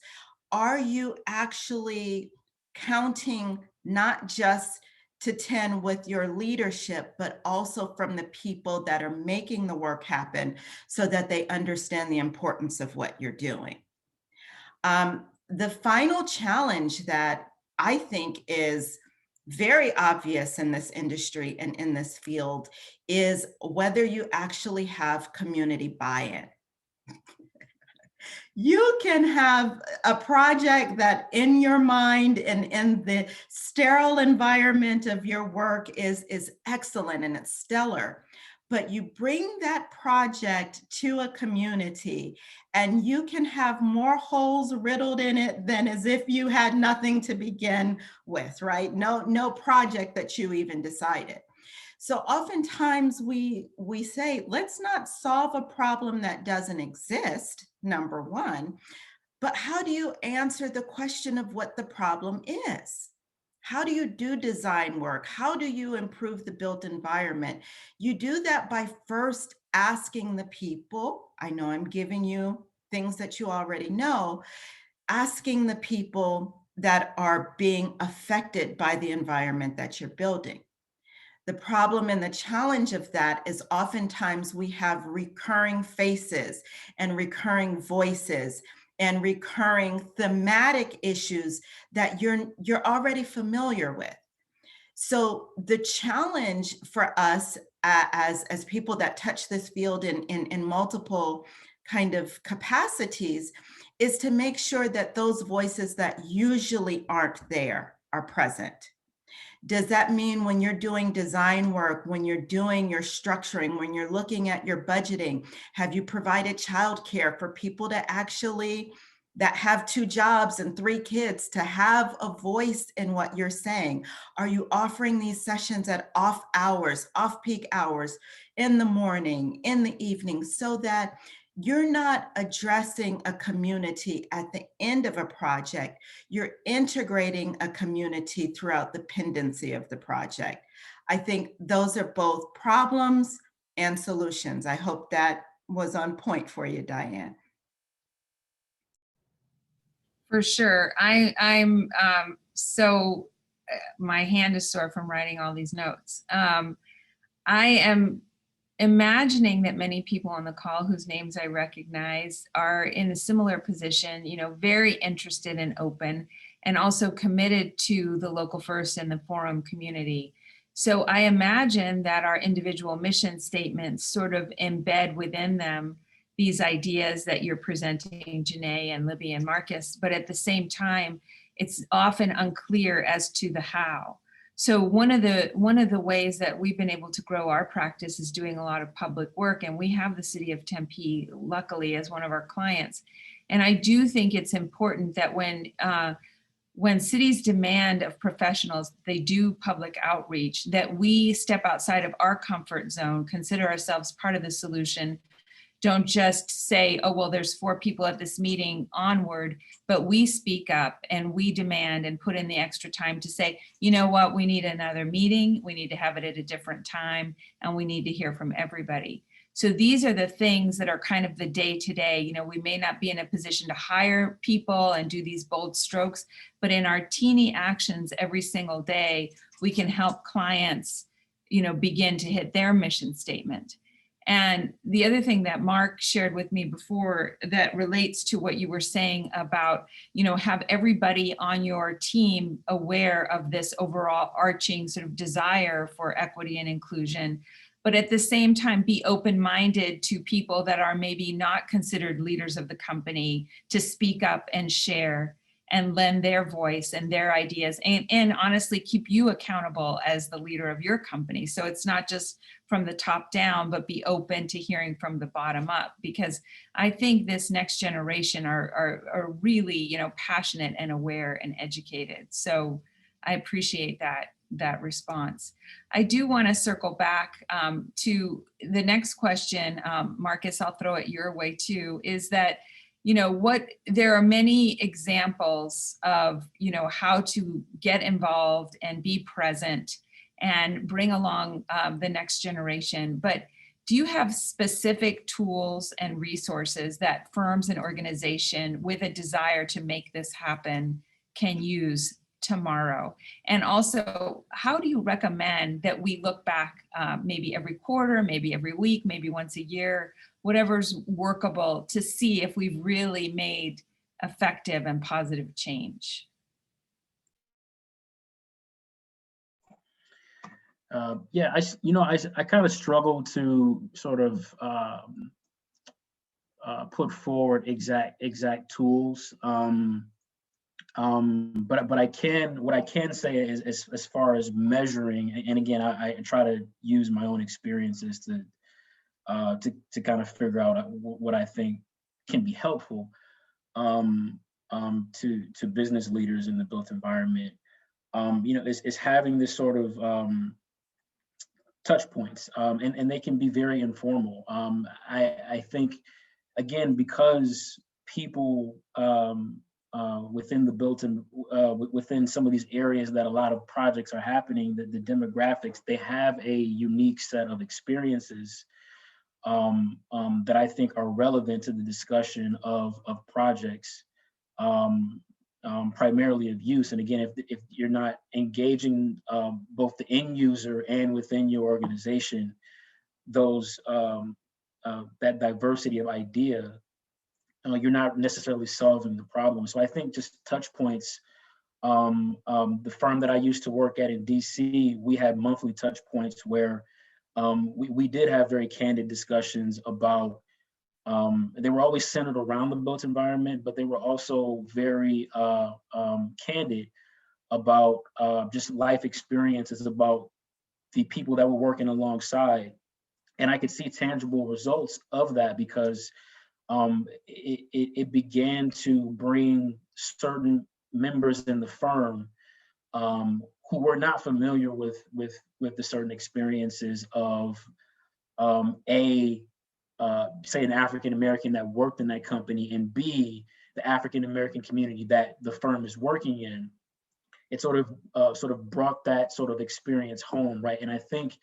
are you actually counting not just to 10 with your leadership, but also from the people that are making the work happen so that they understand the importance of what you're doing? The final challenge that I think is very obvious in this industry and in this field is whether you actually have community buy-in. You can have a project that in your mind and in the sterile environment of your work is excellent and it's stellar, but you bring that project to a community and you can have more holes riddled in it than as if you had nothing to begin with, right? No project that you even decided. So oftentimes we say, let's not solve a problem that doesn't exist, number one, but how do you answer the question of what the problem is? How do you do design work? How do you improve the built environment? You do that by first asking the people, I know I'm giving you things that you already know, asking the people that are being affected by the environment that you're building. The problem and the challenge of that is oftentimes we have recurring faces and recurring voices and recurring thematic issues that you're already familiar with. So the challenge for us as people that touch this field in multiple kind of capacities is to make sure that those voices that usually aren't there are present. Does that mean when you're doing design work, when you're doing your structuring, when you're looking at your budgeting, have you provided childcare for people to actually that have 2 jobs and 3 kids to have a voice in what you're saying? Are you offering these sessions at off hours, off-peak hours, in the morning, in the evening, so that you're not addressing a community at the end of a project, you're integrating a community throughout the pendency of the project. I think those are both problems and solutions. I hope that was on point for you, Diane. For sure. I'm so my hand is sore from writing all these notes. I am imagining that many people on the call whose names I recognize are in a similar position, you know, very interested and open, and also committed to the local first and the forum community. So I imagine that our individual mission statements sort of embed within them these ideas that you're presenting, Janae and Libby and Marcus, but at the same time, it's often unclear as to the how. So one of the ways that we've been able to grow our practice is doing a lot of public work, and we have the city of Tempe, luckily, as one of our clients. And I do think it's important that when cities demand of professionals, they do public outreach, that we step outside of our comfort zone, consider ourselves part of the solution. Don't just say, oh, well, there's 4 people at this meeting onward, but we speak up and we demand and put in the extra time to say, you know what, we need another meeting. We need to have it at a different time and we need to hear from everybody. So these are the things that are kind of the day-to-day. You know, we may not be in a position to hire people and do these bold strokes, but in our teeny actions every single day, we can help clients, you know, begin to hit their mission statement. And the other thing that Mark shared with me before that relates to what you were saying about, you know, have everybody on your team aware of this overall arching sort of desire for equity and inclusion, but at the same time be open-minded to people that are maybe not considered leaders of the company to speak up and share and lend their voice and their ideas, and honestly keep you accountable as the leader of your company. So it's not just from the top down, but be open to hearing from the bottom up, because I think this next generation are really, you know, passionate and aware and educated. So I appreciate that response. I do want to circle back to the next question, Marcus, I'll throw it your way too, is that, you know, there are many examples of, you know, how to get involved and be present and bring along the next generation. But do you have specific tools and resources that firms and organizations with a desire to make this happen can use tomorrow? And also, how do you recommend that we look back maybe every quarter, maybe every week, maybe once a year, whatever's workable, to see if we've really made effective and positive change? Yeah, I kind of struggle to sort of put forward exact tools. But what I can say is as far as measuring, and again, I try to use my own experiences to kind of figure out what I think can be helpful to business leaders in the built environment. You know, is having this sort of touch points, and they can be very informal. I think, again, because people within the within some of these areas that a lot of projects are happening, the demographics, they have a unique set of experiences that I think are relevant to the discussion of projects, primarily of use. And again, if you're not engaging both the end user and within your organization, those that diversity of idea, you're not necessarily solving the problem. So I think just touch points. The firm that I used to work at in DC, we had monthly touch points where we did have very candid discussions about, they were always centered around the built environment, but they were also very candid about just life experiences, about the people that were working alongside. And I could see tangible results of that, because it began to bring certain members in the firm who were not familiar with the certain experiences of say an African American that worked in that company, and B, the African American community that the firm is working in. It sort of brought that sort of experience home, right? And I think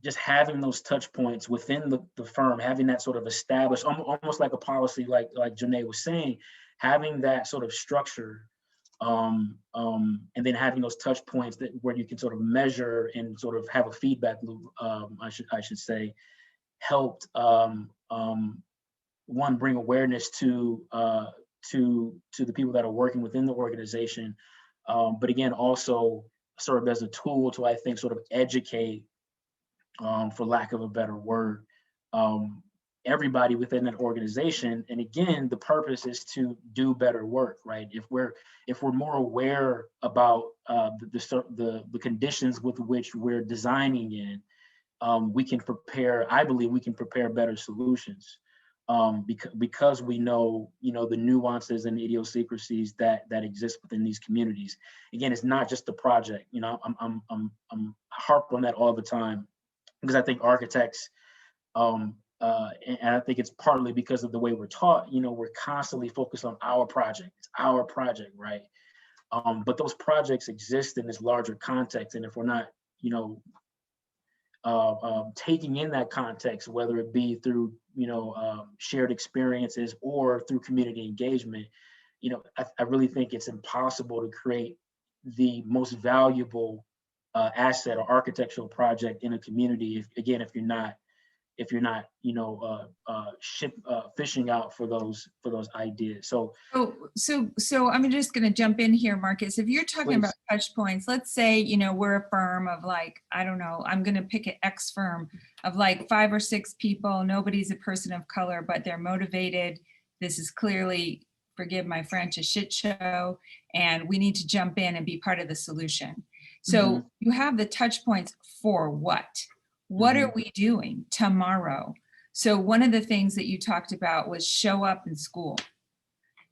just having those touch points within the firm, having that sort of established, almost like a policy, like Janae was saying, having that sort of structure, and then having those touch points where you can sort of measure and sort of have a feedback loop, I should say, helped one, bring awareness to the people that are working within the organization, but again, also served as a tool to, I think, sort of educate, for lack of a better word, everybody within that organization. And again, the purpose is to do better work, right? If we're more aware about the conditions with which we're designing in, we can prepare, I believe we can prepare better solutions, because we know, the nuances and idiosyncrasies that exist within these communities. Again, it's not just the project. I'm harp on that all the time, because I think architects, and I think it's partly because of the way we're taught, we're constantly focused on our project. It's our project, right? But those projects exist in this larger context. And if we're not, taking in that context, whether it be through, shared experiences or through community engagement, I really think it's impossible to create the most valuable asset or architectural project in a community if you're not fishing out for those ideas. So I'm just going to jump in here, Marcus. If you're talking please. about touch points, let's say, we're a firm of like, I don't know, I'm going to pick an X firm of like 5 or 6 people. Nobody's a person of color, but they're motivated. This is clearly, forgive my French, a shit show, and we need to jump in and be part of the solution. So you have the touch points for what? What are we doing tomorrow? So one of the things that you talked about was show up in school.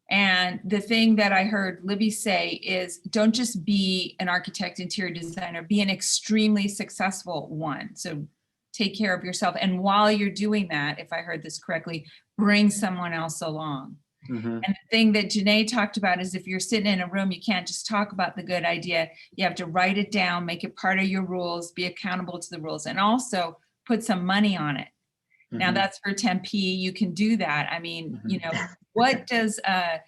And the thing that I heard Libby say is don't just be an architect, interior designer, be an extremely successful one. So take care of yourself. And while you're doing that, if I heard this correctly, bring someone else along. And the thing that Janae talked about is if you're sitting in a room, you can't just talk about the good idea. You have to write it down, make it part of your rules, be accountable to the rules, and also put some money on it. Now that's for Tempe. You can do that. I mean, what does a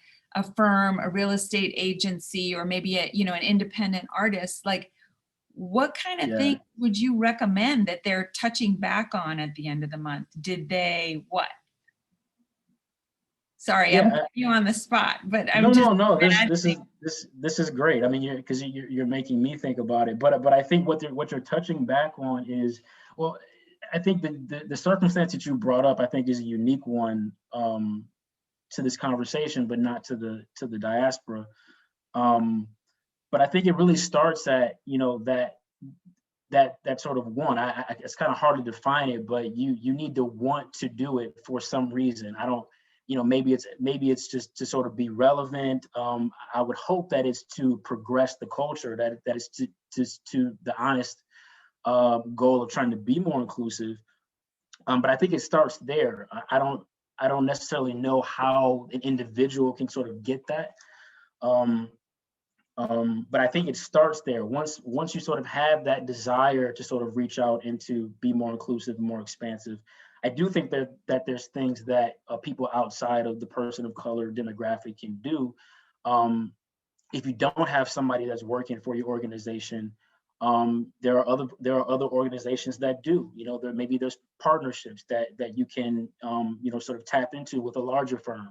firm, a real estate agency, or maybe an independent artist, like what kind of thing would you recommend that they're touching back on at the end of the month? Did they what? Sorry, I'm putting you on the spot, but I'm no. This is great. I mean, because you're making me think about it. But I think what you're touching back on is, well, I think the circumstance that you brought up, I think, is a unique one to this conversation, but not to the diaspora. But I think it really starts at that sort of one. It's kind of hard to define it, but you need to want to do it for some reason. I don't. Maybe it's just to sort of be relevant. I would hope that it's to progress the culture, that is to the honest goal of trying to be more inclusive. But I think it starts there. I don't necessarily know how an individual can sort of get that. But I think it starts there. Once you sort of have that desire to sort of reach out and to be more inclusive, more expansive, I do think that there's things that people outside of the person of color demographic can do. If you don't have somebody that's working for your organization, there are other organizations that do. Maybe there's partnerships that you can sort of tap into with a larger firm.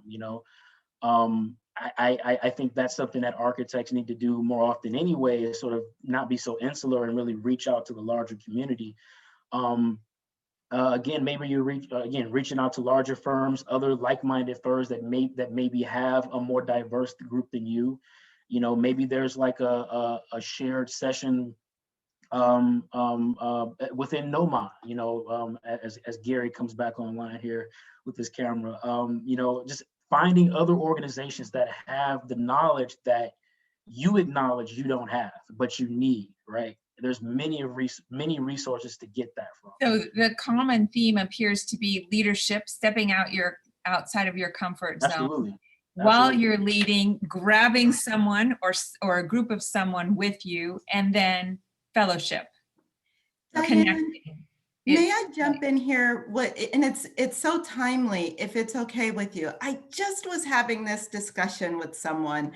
I think that's something that architects need to do more often anyway, is sort of not be so insular and really reach out to the larger community. Again, maybe you're reaching out to larger firms, other like-minded firms that maybe have a more diverse group than you. Maybe there's like a shared session within NOMA. As Gary comes back online here with his camera. Just finding other organizations that have the knowledge that you acknowledge you don't have, but you need, right? There's many resources to get that from. So the common theme appears to be leadership, stepping outside of your comfort zone. Absolutely. While you're leading, grabbing someone or a group of someone with you, and then fellowship, connecting. May I jump in here? And it's so timely, if it's okay with you. I just was having this discussion with someone.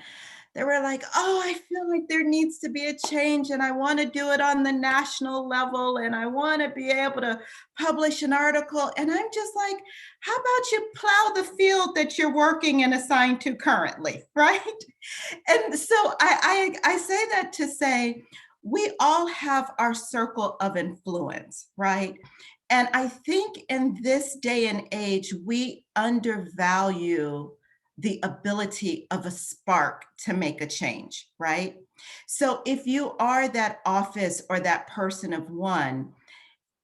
They were like, oh, I feel like there needs to be a change and I want to do it on the national level and I want to be able to publish an article. And I'm just like, how about you plow the field that you're working and assigned to currently, right? And so I say that to say, we all have our circle of influence, right? And I think in this day and age, we undervalue the ability of a spark to make a change, right? So if you are that office or that person of one,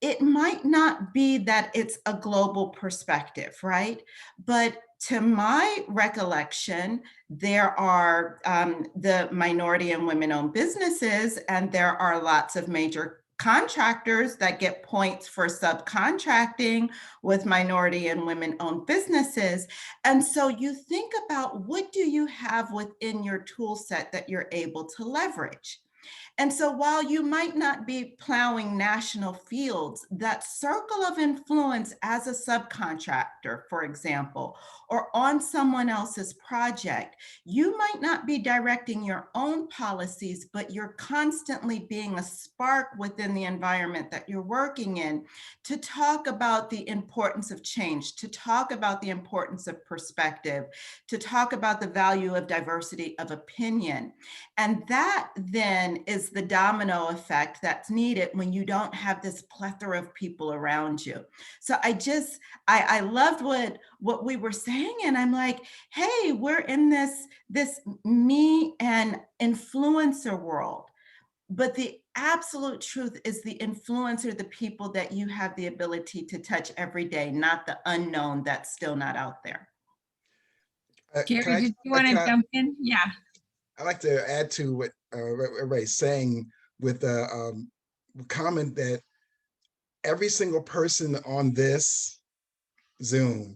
it might not be that it's a global perspective, right? But to my recollection, there are the minority and women-owned businesses, and there are lots of major contractors that get points for subcontracting with minority and women-owned businesses. And so you think about, what do you have within your tool set that you're able to leverage? And so while you might not be plowing national fields, that circle of influence as a subcontractor, for example, or on someone else's project, you might not be directing your own policies, but you're constantly being a spark within the environment that you're working in to talk about the importance of change, to talk about the importance of perspective, to talk about the value of diversity of opinion. And that then is the domino effect that's needed when you don't have this plethora of people around you. So I loved what we were saying, and I'm like, hey, we're in this me and influencer world. But the absolute truth is the influencer, the people that you have the ability to touch every day, not the unknown that's still not out there. Gary, did you want to jump in? Yeah. I'd like to add to what everybody's saying with a comment that every single person on this Zoom,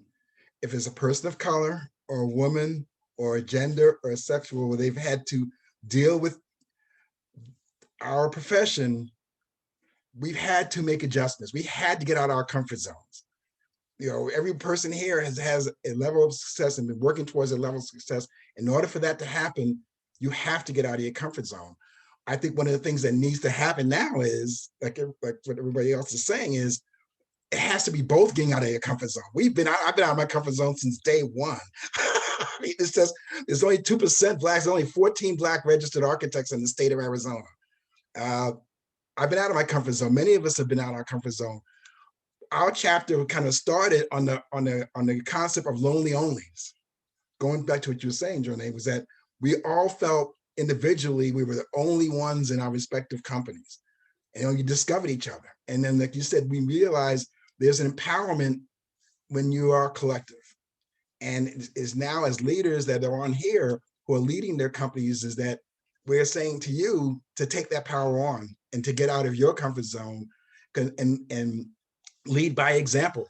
if it's a person of color or a woman or a gender or a sexual, where they've had to deal with our profession, we've had to make adjustments. We had to get out of our comfort zones. You know, every person here has a level of success and been working towards a level of success. In order for that to happen, you have to get out of your comfort zone. I think one of the things that needs to happen now is, like what everybody else is saying, is it has to be both getting out of your comfort zone. I've been out of my comfort zone since day one. I mean, it's just, there's only 2% Blacks, only 14 Black registered architects in the state of Arizona. I've been out of my comfort zone. Many of us have been out of our comfort zone. Our chapter kind of started on the concept of lonely onlys. Going back to what you were saying, Jonay, was that we all felt individually we were the only ones in our respective companies. And you discovered each other. And then, like you said, we realized there's an empowerment when you are collective. And it's now, as leaders that are on here who are leading their companies, is that we're saying to you to take that power on and to get out of your comfort zone and lead by example.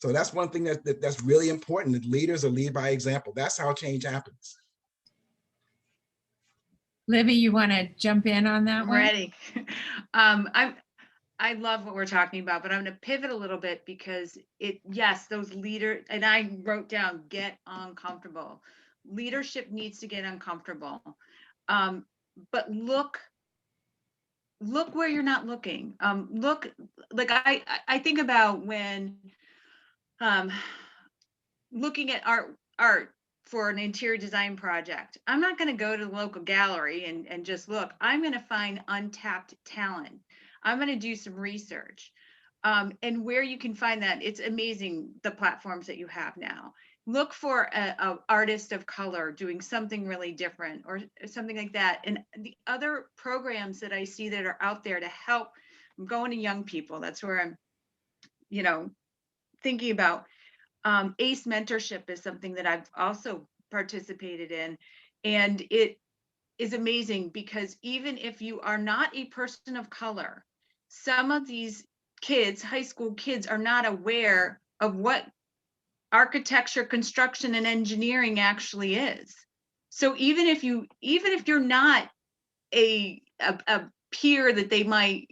So that's one thing that's really important, that leaders are lead by example. That's how change happens. Libby, you want to jump in on that I'm one? ready. I love what we're talking about, but I'm going to pivot a little bit because yes, those leaders, and I wrote down, get uncomfortable. Leadership needs to get uncomfortable. But look where you're not looking. Look, like I think about when looking at art for an interior design project. I'm not going to go to the local gallery and just look. I'm going to find untapped talent. I'm going to do some research. And where you can find that, it's amazing, the platforms that you have now. Look for a artist of color doing something really different or something like that. And the other programs that I see that are out there to help, I'm going to young people. That's where I'm, thinking about. ACE mentorship is something that I've also participated in. And it is amazing because even if you are not a person of color, some of these kids, high school kids, are not aware of what architecture, construction, and engineering actually is. So even if you're not a peer that they might,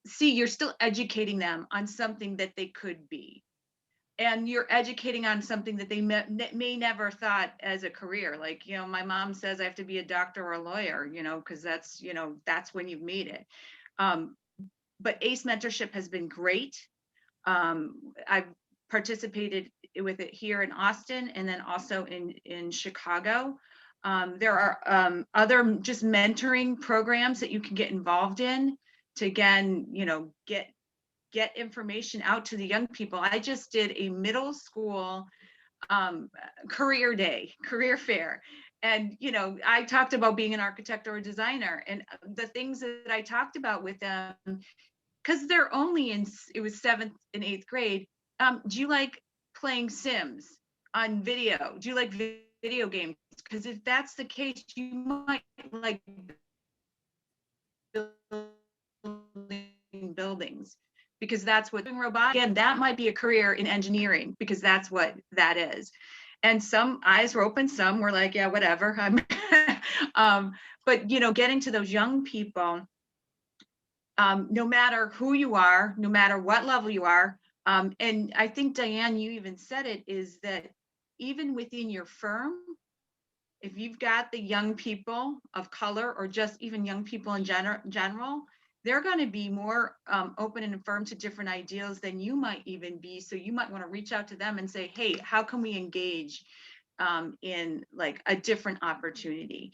see, you're still educating them on something that they could be. And you're educating on something that they may never thought as a career. Like, my mom says I have to be a doctor or a lawyer, because that's when you've made it. But ACE mentorship has been great. I've participated with it here in Austin and then also in Chicago. There are other just mentoring programs that you can get involved in to, again, get information out to the young people. I just did a middle school career fair. And, I talked about being an architect or a designer, and the things that I talked about with them, because they're only it was 7th and 8th grade. Do you like playing Sims on video? Do you like video games? Because if that's the case, you might like building buildings, because that's what robotics, again, that might be a career in engineering, because that's what that is. And some eyes were open, some were like, yeah, whatever. But, you know, getting to those young people, no matter who you are, no matter what level you are, and I think, Diane, you even said it, is that even within your firm, if you've got the young people of color, or just even young people in general, they're going to be more open and firm to different ideas than you might even be. So you might want to reach out to them and say, hey, how can we engage in like a different opportunity?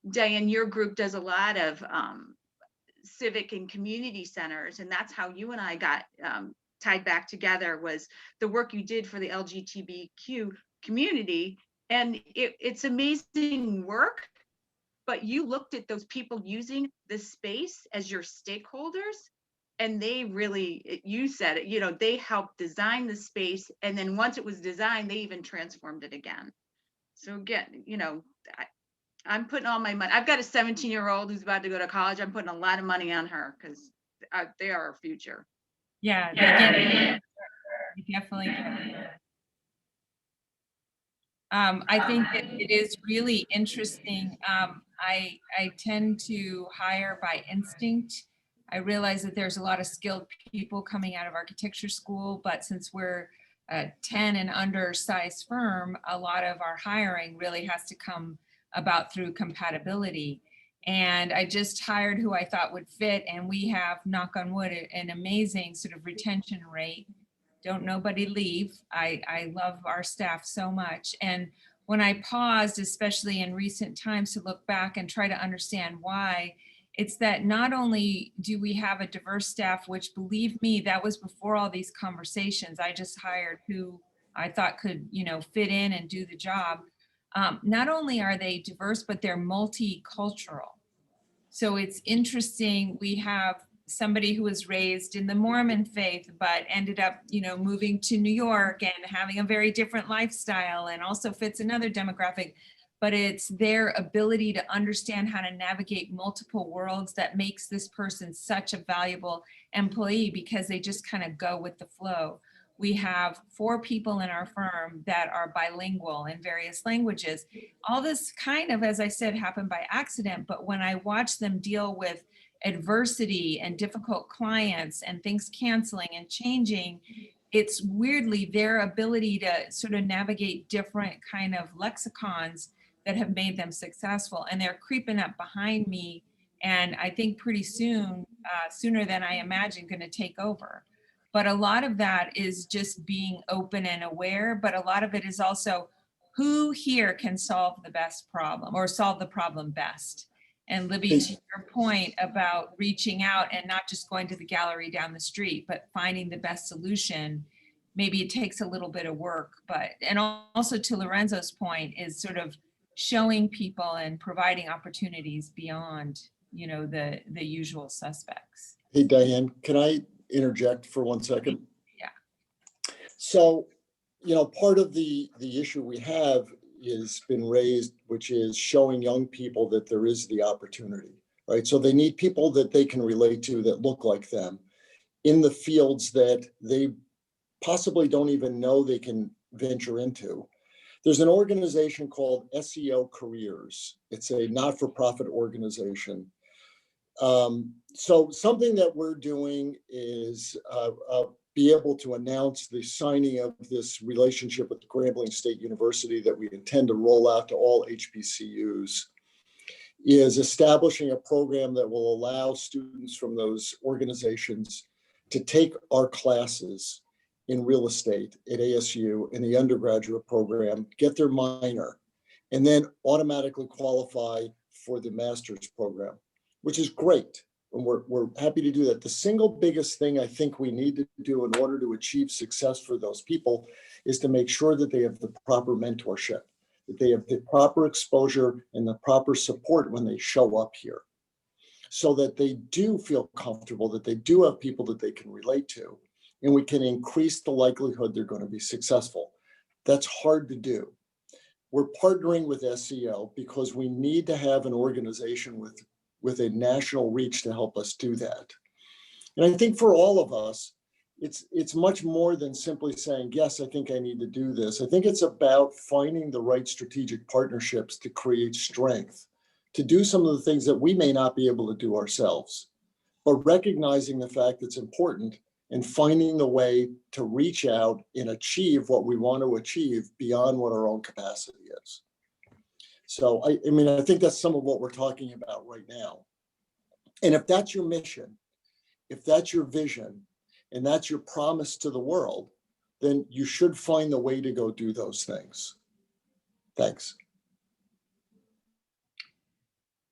Diane, your group does a lot of civic and community centers, and that's how you and I got tied back together, was the work you did for the LGBTQ community. And it's amazing work, but you looked at those people using this space as your stakeholders, and they really, you said it, you know, they helped design the space, and then once it was designed, they even transformed it again. So again, you know, I'm putting all my money. I've got a 17-year-old who's about to go to college. I'm putting a lot of money on her because they are our future. Yeah, they get it. You definitely get it. I think it is really interesting. I tend to hire by instinct. I realize that there's a lot of skilled people coming out of architecture school, but since we're a 10 and under size firm, a lot of our hiring really has to come about through compatibility. And I just hired who I thought would fit, and we have, knock on wood, an amazing sort of retention rate. Don't nobody leave. I love our staff so much. And when I paused, especially in recent times, to look back and try to understand why, it's that not only do we have a diverse staff, which, believe me, that was before all these conversations. I just hired who I thought could, you know, fit in and do the job. Not only are they diverse, but they're multicultural. So it's interesting. We have somebody who was raised in the Mormon faith, but ended up, you know, moving to New York and having a very different lifestyle, and also fits another demographic. But it's their ability to understand how to navigate multiple worlds that makes this person such a valuable employee, because they just kind of go with the flow. We have 4 people in our firm that are bilingual in various languages. All this kind of, as I said, happened by accident, but when I watch them deal with adversity and difficult clients and things canceling and changing, it's weirdly their ability to sort of navigate different kind of lexicons that have made them successful. And they're creeping up behind me, and I think pretty soon, sooner than I imagined, going to take over. But a lot of that is just being open and aware, but a lot of it is also who here can solve the best problem, or solve the problem best. And Libby, to your point about reaching out and not just going to the gallery down the street, but finding the best solution, maybe it takes a little bit of work, but, and also to Lorenzo's point, is sort of showing people and providing opportunities beyond, you know, the usual suspects. Hey, Diane, can I interject for 1 second? Yeah. So, you know, part of the issue we have is been raised, which is showing young people that there is the opportunity, right? So they need people that they can relate to, that look like them, in the fields that they possibly don't even know they can venture into. There's an organization called SEO Careers. It's a not-for-profit organization. So something that we're doing is be able to announce the signing of this relationship with Grambling State University that we intend to roll out to all HBCUs, is establishing a program that will allow students from those organizations to take our classes in real estate at ASU in the undergraduate program, get their minor, and then automatically qualify for the master's program, which is great. And we're happy to do that. The single biggest thing I think we need to do in order to achieve success for those people is to make sure that they have the proper mentorship, that they have the proper exposure and the proper support when they show up here, so that they do feel comfortable, that they do have people that they can relate to, and we can increase the likelihood they're going to be successful. That's hard to do. We're partnering with SEO because we need to have an organization with a national reach to help us do that. And I think for all of us, it's much more than simply saying, yes, I think I need to do this. I think it's about finding the right strategic partnerships to create strength, to do some of the things that we may not be able to do ourselves, but recognizing the fact it's important and finding the way to reach out and achieve what we want to achieve beyond what our own capacity is. So I mean, I think that's some of what we're talking about right now. And if that's your mission, if that's your vision, and that's your promise to the world, then you should find the way to go do those things. Thanks.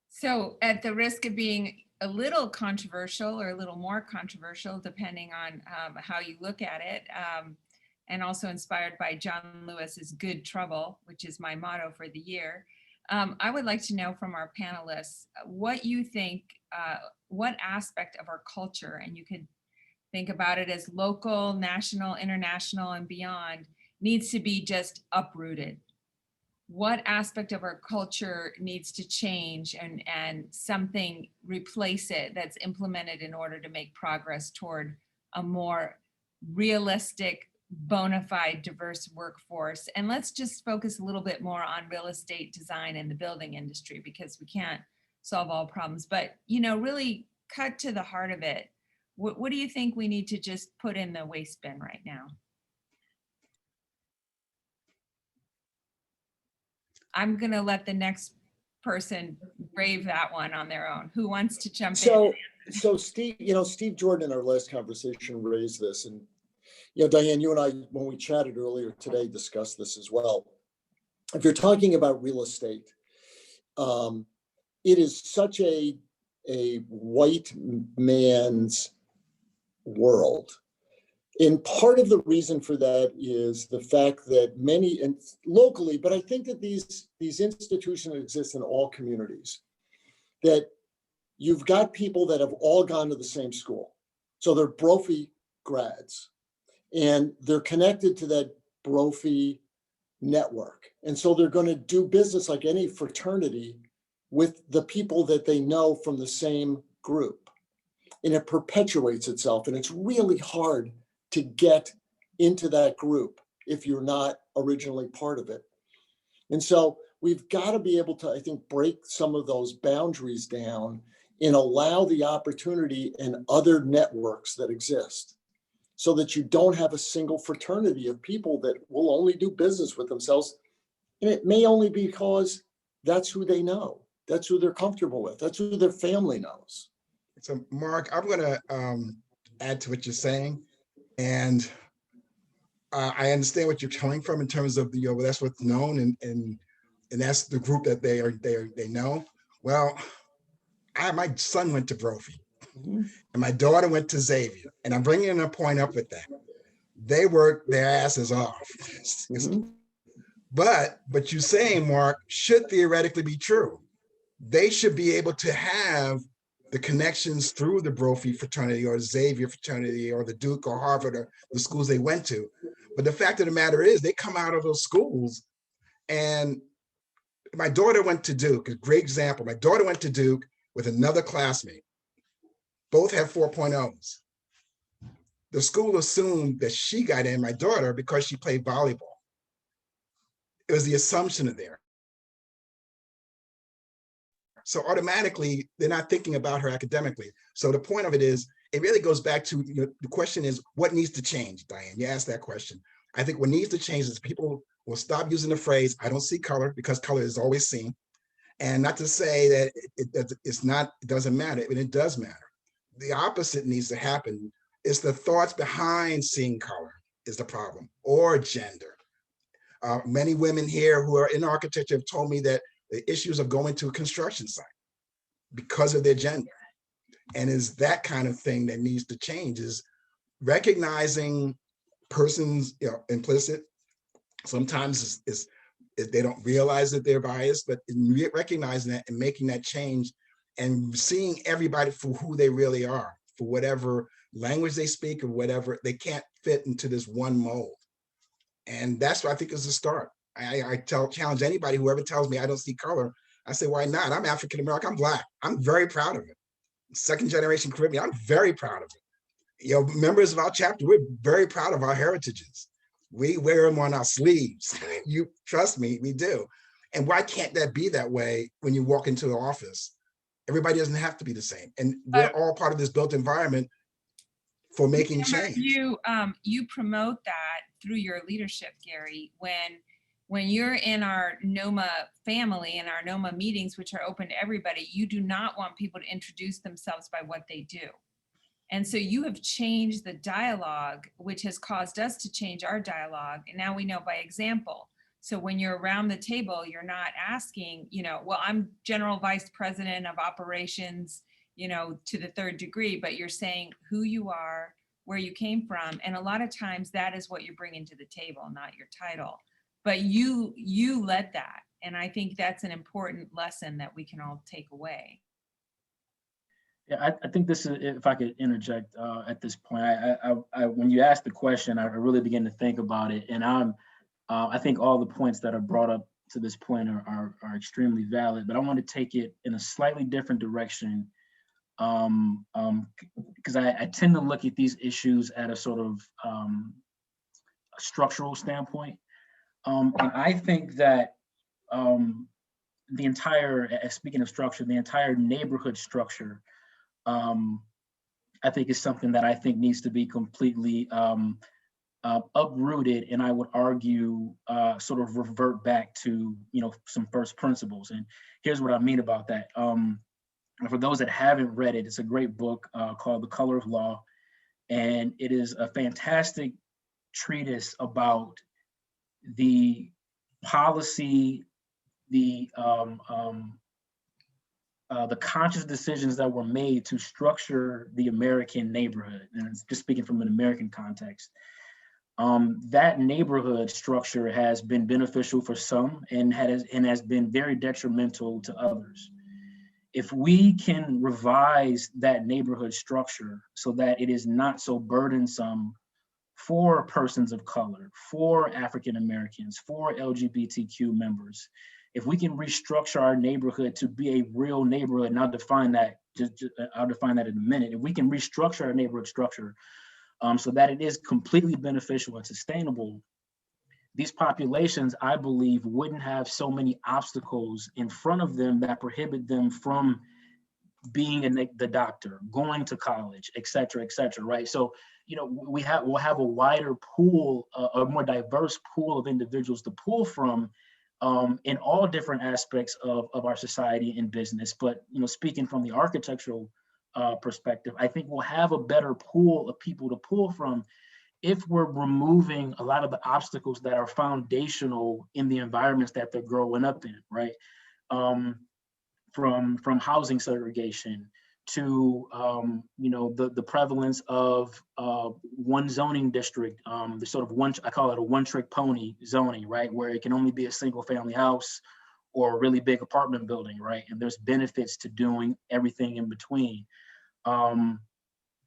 So at the risk of being a little controversial or a little more controversial, depending on how you look at it, and also inspired by John Lewis's Good Trouble, which is my motto for the year, I would like to know from our panelists what you think, what aspect of our culture, and you could think about it as local, national, international, and beyond, needs to be just uprooted. What aspect of our culture needs to change and something replace it that's implemented in order to make progress toward a more realistic, bona fide, diverse workforce? And let's just focus a little bit more on real estate design and the building industry, because we can't solve all problems, but really cut to the heart of it. What do you think we need to just put in the waste bin right now? I'm going to let the next person brave that one on their own. Who wants to jump in? So Steve, Steve Jordan in our last conversation raised this, and Diane, you and I, when we chatted earlier today, discussed this as well. If you're talking about real estate, it is such a white man's world. And part of the reason for that is the fact that many, and locally, but I think that these institutions exist in all communities, that you've got people that have all gone to the same school. So they're Brophy grads, and they're connected to that Brophy network. And so they're going to do business like any fraternity with the people that they know from the same group. And it perpetuates itself. And it's really hard to get into that group if you're not originally part of it. And so we've got to be able to, I think, break some of those boundaries down and allow the opportunity in other networks that exist, so that you don't have a single fraternity of people that will only do business with themselves. And it may only be because that's who they know. That's who they're comfortable with. That's who their family knows. So Mark, I'm going to add to what you're saying. And I understand what you're coming from in terms of the, well, that's what's known, and that's the group that they know. Well, my son went to Brophy, and my daughter went to Xavier, and I'm bringing a point up with that. They work their asses off. But you're saying, Mark, should theoretically be true. They should be able to have the connections through the Brophy fraternity or Xavier fraternity or the Duke or Harvard or the schools they went to. But the fact of the matter is they come out of those schools, and my daughter went to Duke, a great example. My daughter went to Duke with another classmate. Both had 4.0s. The school assumed that she got in, my daughter, because she played volleyball. It was the assumption of there. So automatically, they're not thinking about her academically. So the point of it is, it really goes back to, the question is, what needs to change, Diane? You asked that question. I think what needs to change is people will stop using the phrase, I don't see color, because color is always seen. And not to say that it doesn't matter, but it does matter. The opposite needs to happen. It's the thoughts behind seeing color is the problem, or gender. Many women here who are in architecture have told me that the issues of going to a construction site because of their gender. And is that kind of thing that needs to change, is recognizing persons, implicit, sometimes is they don't realize that they're biased, but recognizing that and making that change and seeing everybody for who they really are, for whatever language they speak or whatever, they can't fit into this one mold. And that's what I think is the start. I challenge anybody, whoever tells me I don't see color, I say, why not? I'm African-American, I'm Black. I'm very proud of it. Second generation Caribbean, I'm very proud of it. members of our chapter, we're very proud of our heritages. We wear them on our sleeves. You trust me, we do. And why can't that be that way when you walk into the office? Everybody doesn't have to be the same. And we're all part of this built environment for making change. You promote that through your leadership, Gary, when you're in our NOMA family and our NOMA meetings, which are open to everybody, you do not want people to introduce themselves by what they do. And so you have changed the dialogue, which has caused us to change our dialogue. And now we know by example. So when you're around the table, you're not asking, well, I'm General Vice President of Operations, to the 3rd degree, but you're saying who you are, where you came from. And a lot of times that is what you're bringing to the table, not your title. But you led that. And I think that's an important lesson that we can all take away. Yeah, I think this is, if I could interject at this point, I when you asked the question, I really began to think about it. And I think all the points that are brought up to this point are extremely valid, but I want to take it in a slightly different direction. Because I tend to look at these issues at a sort of structural standpoint. And I think that the entire, speaking of structure, the entire neighborhood structure, I think is something that I think needs to be completely uprooted, and I would argue sort of revert back to some first principles. And here's what I mean about that. For those that haven't read it, it's a great book called The Color of Law, and it is a fantastic treatise about the policy, the conscious decisions that were made to structure the American neighborhood, and it's just speaking from an American context. That neighborhood structure has been beneficial for some and has been very detrimental to others. If we can revise that neighborhood structure so that it is not so burdensome for persons of color, for African Americans, for LGBTQ members, if we can restructure our neighborhood to be a real neighborhood, and I'll define that in a minute. If we can restructure our neighborhood structure so that it is completely beneficial and sustainable, these populations, I believe, wouldn't have so many obstacles in front of them that prohibit them from being the doctor, going to college, et cetera, right? So, we'll have a wider pool, a more diverse pool of individuals to pull from in all different aspects of our society and business. But, speaking from the architectural perspective, I think we'll have a better pool of people to pull from if we're removing a lot of the obstacles that are foundational in the environments that they're growing up in, right? From housing segregation to the prevalence of one zoning district, the sort of I call it a one-trick pony zoning, right, where it can only be a single-family house or a really big apartment building, right? And there's benefits to doing everything in between.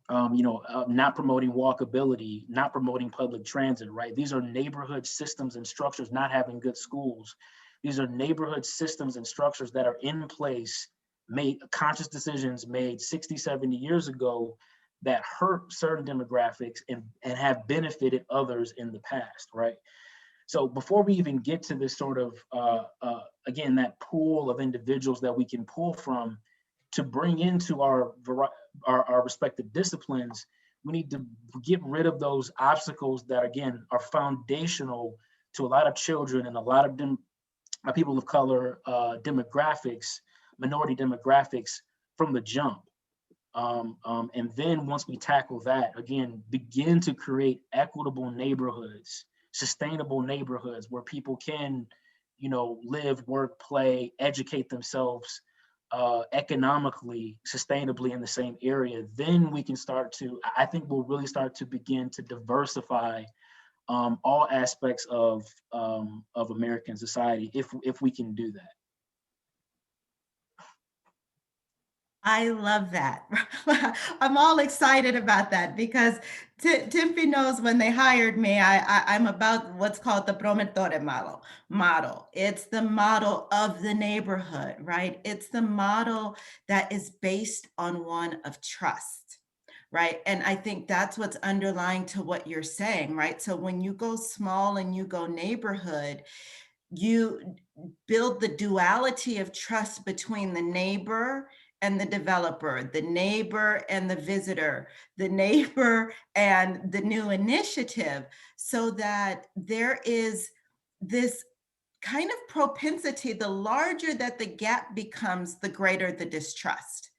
Not promoting walkability, not promoting public transit, right? These are neighborhood systems and structures not having good schools. These are neighborhood systems and structures that are in place, made conscious decisions made 60, 70 years ago that hurt certain demographics and have benefited others in the past, right? So before we even get to this sort of, again, that pool of individuals that we can pull from to bring into our respective disciplines, we need to get rid of those obstacles that, again, are foundational to a lot of children and a lot of people of color demographics, minority demographics from the jump. And then once we tackle that, again, begin to create equitable neighborhoods, sustainable neighborhoods where people can, live, work, play, educate themselves economically, sustainably in the same area. Then we can I think we'll really start to begin to diversify all aspects of American society if we can do that. I love that. I'm all excited about that because Timothy knows when they hired me, I'm about what's called the prometore model. It's the model of the neighborhood, right? It's the model that is based on one of trust, right? And I think that's what's underlying to what you're saying, right? So when you go small and you go neighborhood, you build the duality of trust between the neighbor and the developer, the neighbor and the visitor, the neighbor and the new initiative, so that there is this kind of propensity, the larger that the gap becomes, the greater the distrust,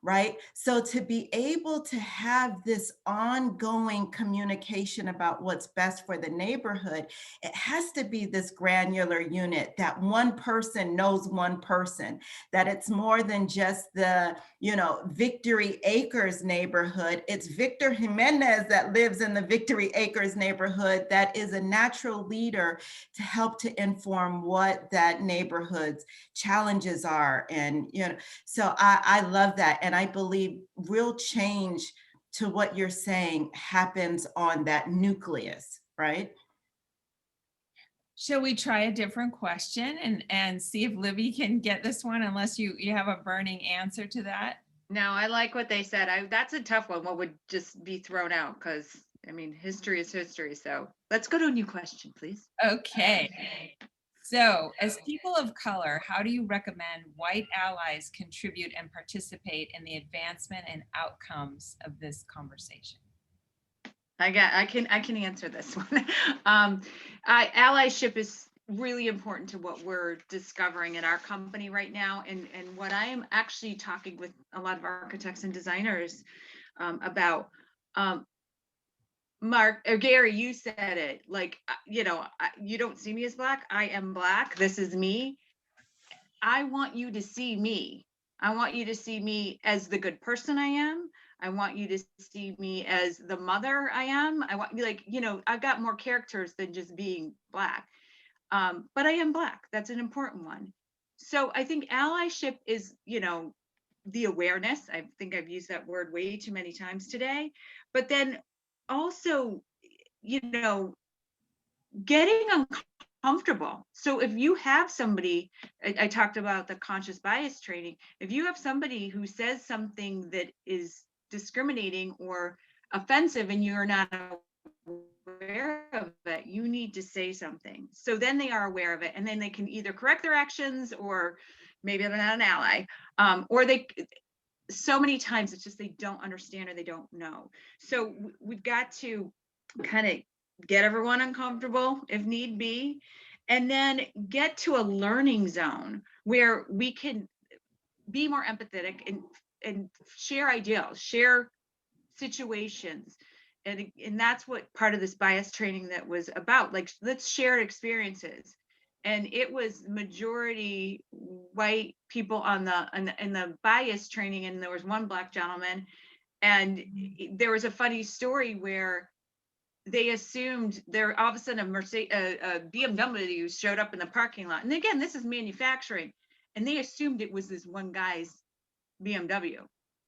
right? So to be able to have this ongoing communication about what's best for the neighborhood, it has to be this granular unit, that one person knows one person, that it's more than just the, Victory Acres neighborhood. It's Victor Jimenez that lives in the Victory Acres neighborhood that is a natural leader to help to inform what that neighborhood's challenges are. And, so I love that. And I believe real change to what you're saying happens on that nucleus, right? Shall we try a different question and see if Libby can get this one, unless you have a burning answer to that? No, I like what they said. That's a tough one. What would just be thrown out? Because I mean, history is history. So let's go to a new question, please. Okay. So as people of color, how do you recommend white allies contribute and participate in the advancement and outcomes of this conversation? I can answer this one. Allyship is really important to what we're discovering in our company right now, and what I am actually talking with a lot of architects and designers about. Mark or Gary, you said it, like, you don't see me as Black. I am Black. This is me. I want you to see me. I want you to see me as the good person I am. I want you to see me as the mother I am. I want you, like, I've got more characters than just being Black. But I am Black. That's an important one. So I think allyship is, the awareness. I think I've used that word way too many times today. But then also, getting uncomfortable. So if you have somebody, I talked about the conscious bias training. If you have somebody who says something that is discriminating or offensive and you're not aware of it, you need to say something. So then they are aware of it, and then they can either correct their actions, or maybe they're not an ally, or they, so many times it's just they don't understand or they don't know. So we've got to kind of get everyone uncomfortable if need be, and then get to a learning zone where we can be more empathetic and share ideals, share situations. And that's what part of this bias training that was about, like, let's share experiences. And it was majority white people on in the bias training, and there was one Black gentleman. And there was a funny story where they assumed there, all of a sudden a BMW showed up in the parking lot. And again, this is manufacturing, and they assumed it was this one guy's BMW,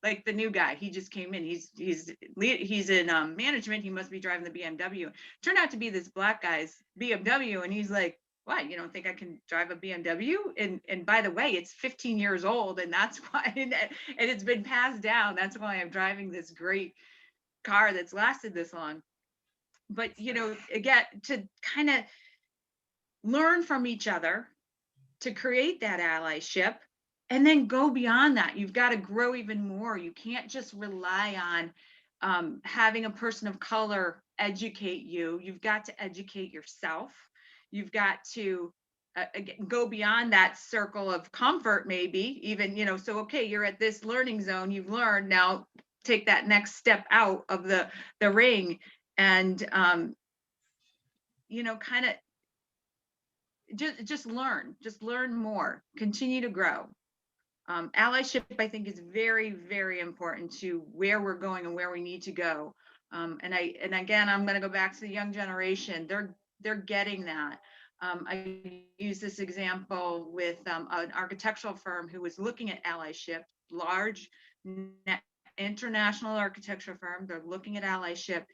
like the new guy. He just came in. He's in management. He must be driving the BMW. Turned out to be this Black guy's BMW, and he's like, "What? You don't think I can drive a BMW?" And by the way, it's 15 years old, and that's why. And it's been passed down. That's why I'm driving this great car that's lasted this long. But again, to kind of learn from each other, to create that allyship, and then go beyond that. You've got to grow even more. You can't just rely on having a person of color educate you. You've got to educate yourself. You've got to go beyond that circle of comfort, maybe even, so, okay, you're at this learning zone, you've learned, now take that next step out of the ring, and kind of just learn more, continue to grow. Allyship, I think, is very, very important to where we're going and where we need to go. And again, I'm going to go back to the young generation. They're getting that. I use this example with an architectural firm who was looking at allyship, large international architecture firm. They're looking at allyship.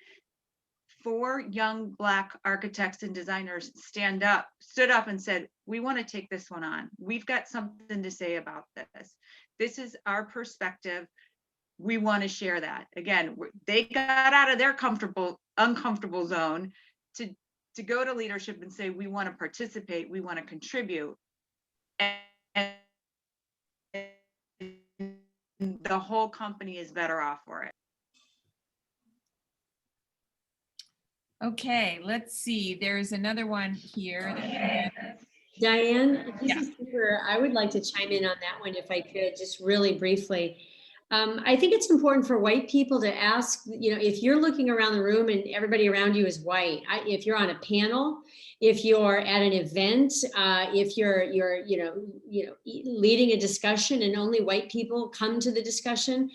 4 young Black architects and designers stood up and said, "We want to take this one on. We've got something to say about this. This is our perspective. we want to share that. Again, they got out of their uncomfortable zone to go to leadership and say, we want to participate, we want to contribute. And the whole company is better off for it. Okay, let's see. There's another one here. Diane, this Yeah. is Kimber. I would like to chime in on that one if I could, just really briefly. I think it's important for white people to ask, if you're looking around the room and everybody around you is white, if you're on a panel, if you're at an event, if you're leading a discussion and only white people come to the discussion,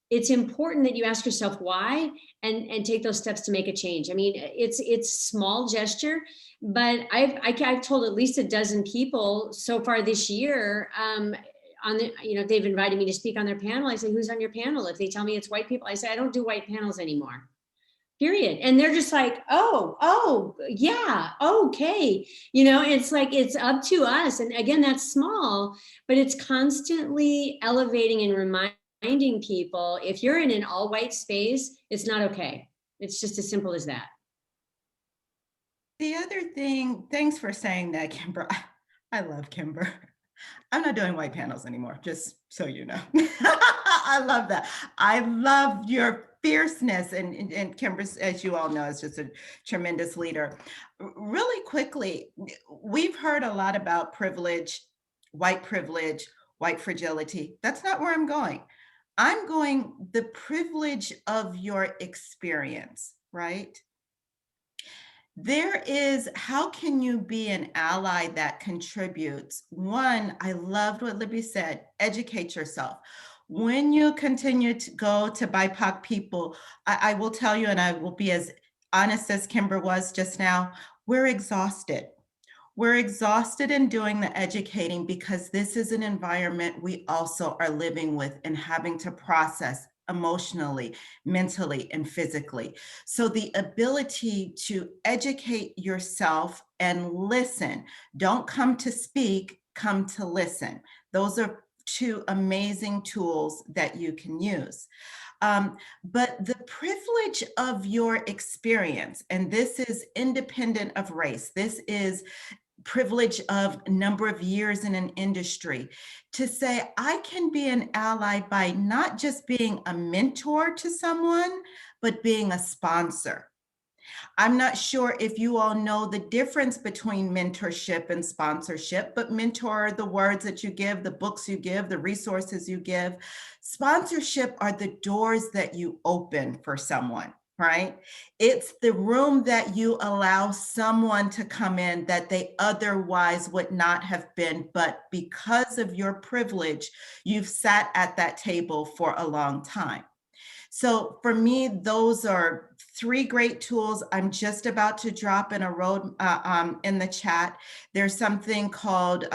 it's important that you ask yourself why and take those steps to make a change. I mean, it's small gesture, but I've told at least a dozen people so far this year, they've invited me to speak on their panel. I say, who's on your panel? If they tell me it's white people, I say, I don't do white panels anymore, period. And they're just like, oh, yeah, okay. It's like, it's up to us. And again, that's small, but it's constantly elevating and reminding people, if you're in an all white space, it's not okay. It's just as simple as that. The other thing, thanks for saying that, Kimber. I love Kimber. I'm not doing white panels anymore, just so you know. I love that. I love your fierceness, and Kimber, as you all know, is just a tremendous leader. Really quickly, we've heard a lot about privilege, white fragility. That's not where I'm going. I'm going the privilege of your experience, right? There is, how can you be an ally that contributes? One, I loved what Libby said, educate yourself. When you continue to go to BIPOC people, I will tell you, and I will be as honest as Kimber was just now, we're exhausted. We're exhausted in doing the educating because this is an environment we also are living with and having to process emotionally, mentally, and physically. So the ability to educate yourself and listen, don't come to speak, come to listen. Those are two amazing tools that you can use. But the privilege of your experience, and this is independent of race, this is privilege of number of years in an industry, to say I can be an ally by not just being a mentor to someone, but being a sponsor. I'm not sure if you all know the difference between mentorship and sponsorship, but mentor are the words that you give, the books you give, the resources you give. Sponsorship are the doors that you open for someone. Right? It's the room that you allow someone to come in that they otherwise would not have been, but because of your privilege, you've sat at that table for a long time. So for me, those are three great tools. I'm just about to drop in a road in the chat. There's something called,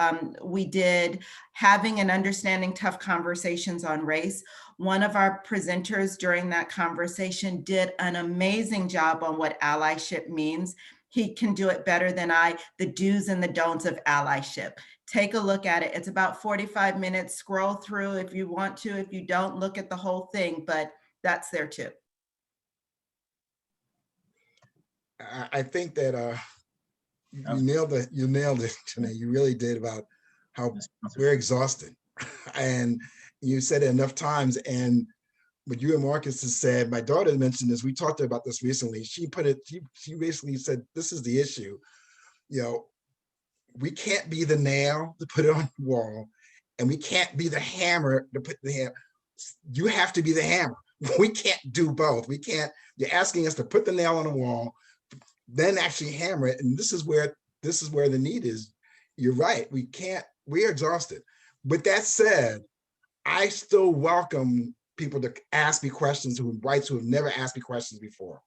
we did having and understanding tough conversations on race. One of our presenters during that conversation did an amazing job on what allyship means. He can do it better than I, the do's and the don'ts of allyship. Take a look at it. It's about 45 minutes. Scroll through if you want to. If you don't, look at the whole thing, but that's there too. I think that you nailed it, Janae. You really did, about how we're exhausted. And you said it enough times. And what you and Marcus has said, my daughter mentioned this, we talked about this recently. She basically said, this is the issue. We can't be the nail to put it on the wall, and we can't be the hammer to put the hammer. You have to be the hammer. We can't do both. We can't, you're asking us to put the nail on the wall, then actually hammer it. And this is where the need is. You're right. We're exhausted. With that said, I still welcome people to ask me questions, whites who have never asked me questions before.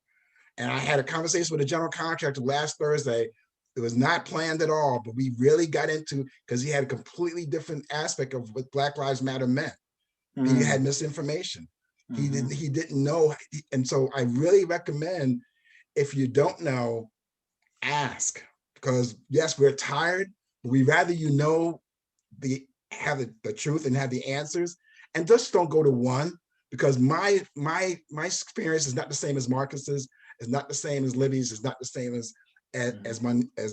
And I had a conversation with a general contractor last Thursday. It was not planned at all, but we really got into, because he had a completely different aspect of what Black Lives Matter meant. He had misinformation. He didn't know. And so I really recommend, if you don't know, ask, because yes, we're tired, but we rather have the truth and have the answers, and just don't go to one, because my experience is not the same as Marcus's, it's not the same as Libby's, it's not the same as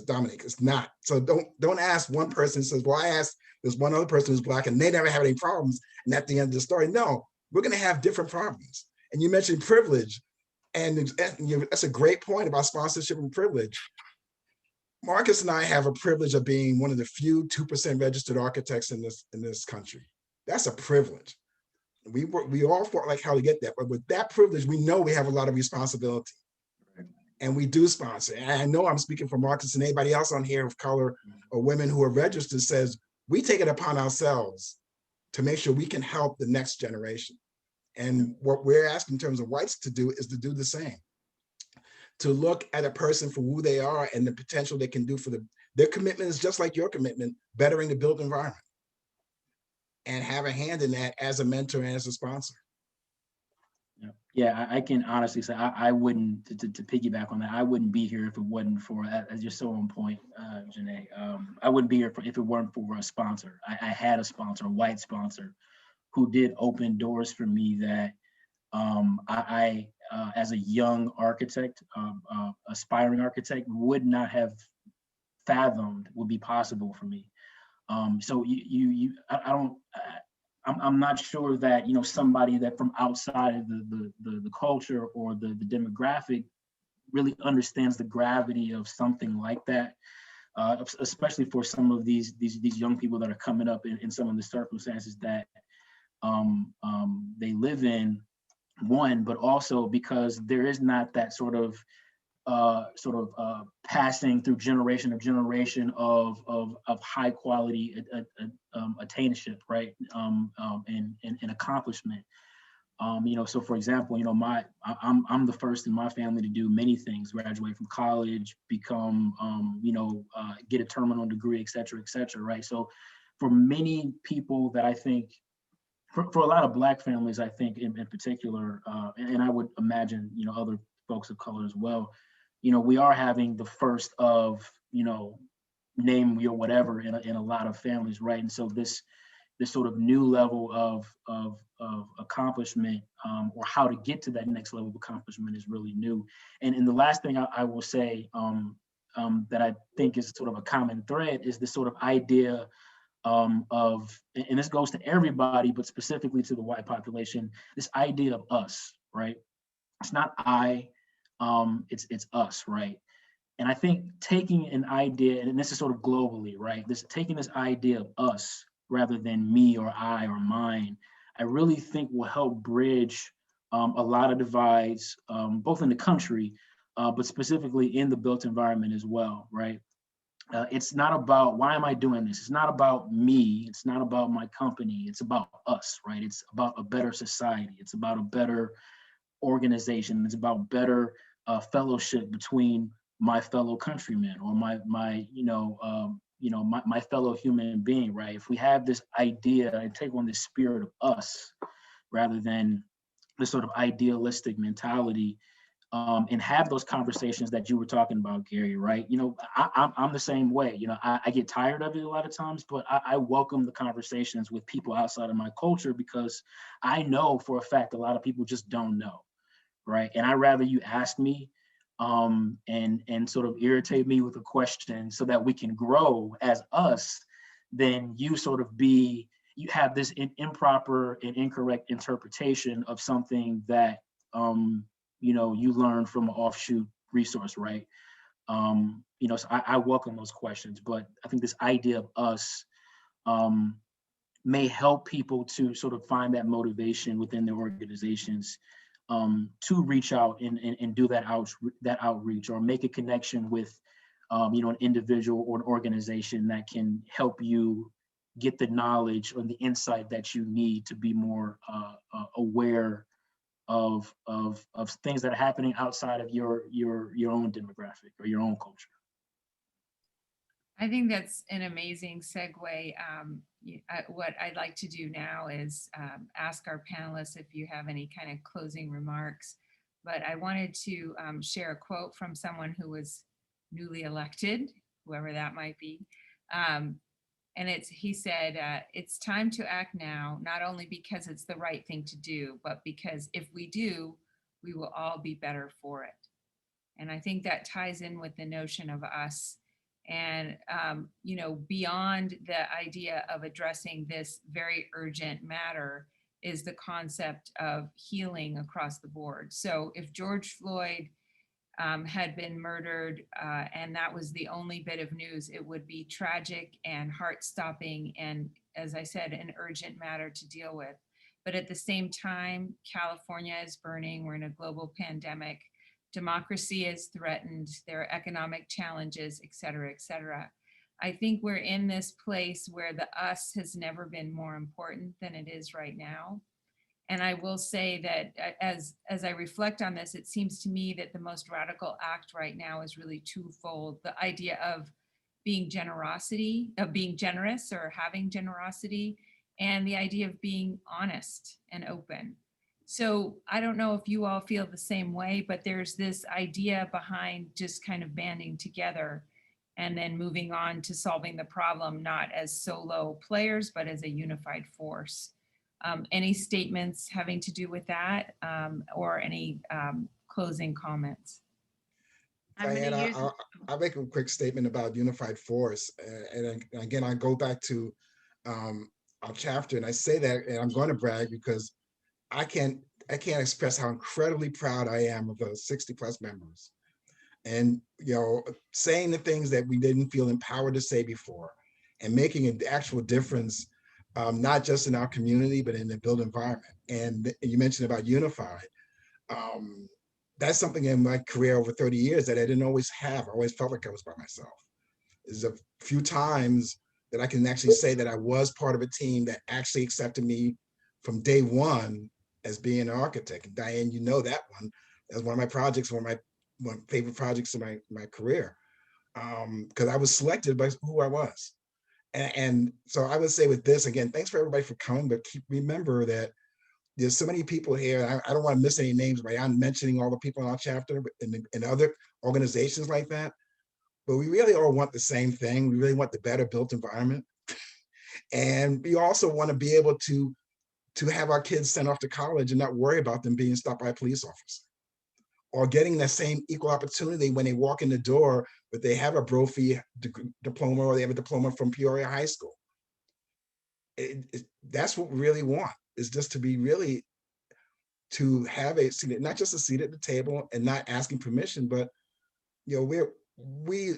Dominic. It's not. So don't ask one person who says, well, I asked this one other person who's Black and they never have any problems, and at the end of the story, no, we're going to have different problems. And you mentioned privilege, and that's a great point about sponsorship and privilege. Marcus and I have a privilege of being one of the few 2% registered architects in this country. That's a privilege. We all fought like how to get that, but with that privilege, we know we have a lot of responsibility. And we do sponsor. And I know I'm speaking for Marcus and anybody else on here of color or women who are registered, says we take it upon ourselves to make sure we can help the next generation. And what we're asking in terms of whites to do is to do the same, to look at a person for who they are and the potential they can do for their commitment is just like your commitment, bettering the built environment, and have a hand in that as a mentor and as a sponsor. Yeah, I can honestly say I wouldn't, to piggyback on that, I wouldn't be here if it wasn't for, as you're so on point, Janae, I wouldn't be here if it weren't for a sponsor. I had a sponsor, a white sponsor, who did open doors for me that I as a young architect, aspiring architect, would not have fathomed would be possible for me. So I'm not sure that, somebody that from outside of the culture or the demographic really understands the gravity of something like that, especially for some of these young people that are coming up in some of the circumstances that they live in, one, but also because there is not that sort of passing through generation of high quality attainment, right? And accomplishment. So for example, I'm the first in my family to do many things: graduate from college, become, get a terminal degree, et cetera, right? So for many people that I think, for a lot of Black families, I think in particular, and I would imagine, other folks of color as well, we are having the first of, name your whatever in a lot of families, right? And so this sort of new level of accomplishment, or how to get to that next level of accomplishment, is really new. And the last thing I will say, that I think is sort of a common thread, is this sort of idea of, and this goes to everybody, but specifically to the white population, this idea of us, right? It's not I, it's us, right? And I think taking an idea, and this is sort of globally, right? Taking this idea of us rather than me or I or mine, I really think will help bridge a lot of divides, both in the country, but specifically in the built environment as well, right? It's not about, why am I doing this? It's not about me. It's not about my company. It's about us, right? It's about a better society. It's about a better organization. It's about better fellowship between my fellow countrymen, or my fellow human being, right? If we have this idea and take on this spirit of us rather than this sort of idealistic mentality, and have those conversations that you were talking about, Gary, right? I'm the same way. I get tired of it a lot of times, but I welcome the conversations with people outside of my culture, because I know for a fact a lot of people just don't know, right? And I'd rather you ask me, and sort of irritate me with a question so that we can grow as us, than you sort of you have this improper and incorrect interpretation of something that you learn from an offshoot resource, right? So I welcome those questions, but I think this idea of us may help people to sort of find that motivation within their organizations, to reach out and do that outreach, or make a connection with an individual or an organization that can help you get the knowledge or the insight that you need to be more aware of things that are happening outside of your own demographic or your own culture. I think that's an amazing segue. What I'd like to do now is ask our panelists if you have any kind of closing remarks. But I wanted to share a quote from someone who was newly elected, whoever that might be. And he said, it's time to act now, not only because it's the right thing to do, but because if we do, we will all be better for it. And I think that ties in with the notion of us. And, you know, beyond the idea of addressing this very urgent matter is the concept of healing across the board. So if George Floyd had been murdered, and that was the only bit of news, it would be tragic and heart-stopping and, as I said, an urgent matter to deal with. But at the same time, California is burning. We're in a global pandemic. Democracy is threatened. There are economic challenges, et cetera, et cetera. I think we're in this place where the us has never been more important than it is right now. And I will say that as I reflect on this, it seems to me that the most radical act right now is really twofold. The idea of being generous or having generosity, and the idea of being honest and open. So I don't know if you all feel the same way, but there's this idea behind just kind of banding together and then moving on to solving the problem, not as solo players, but as a unified force. Any statements having to do with that, or any closing comments? Diana, I'll make a quick statement about unified force. And again, I go back to our chapter, and I say that, and I'm going to brag because I can't express how incredibly proud I am of those 60+ members. And, you know, saying the things that we didn't feel empowered to say before, and making an actual difference, not just in our community, but in the built environment. And you mentioned about unified. That's something in my career over 30 years that I didn't always have. I always felt like I was by myself. There's a few times that I can actually say that I was part of a team that actually accepted me from day one as being an architect. And Diane, you know that one. That was one of my projects, one of my favorite projects in my career, because I was selected by who I was. And so I would say with this, again, thanks for everybody for coming, but remember that there's so many people here. I don't want to miss any names by mentioning all the people in our chapter and other organizations like that. But we really all want the same thing. We really want the better built environment. And we also want to be able to have our kids sent off to college and not worry about them being stopped by a police officer, or getting the same equal opportunity when they walk in the door, but they have a Brophy diploma, or they have a diploma from Peoria High School. That's what we really want, is just to be really, to have a seat, not just a seat at the table and not asking permission, but, you know, we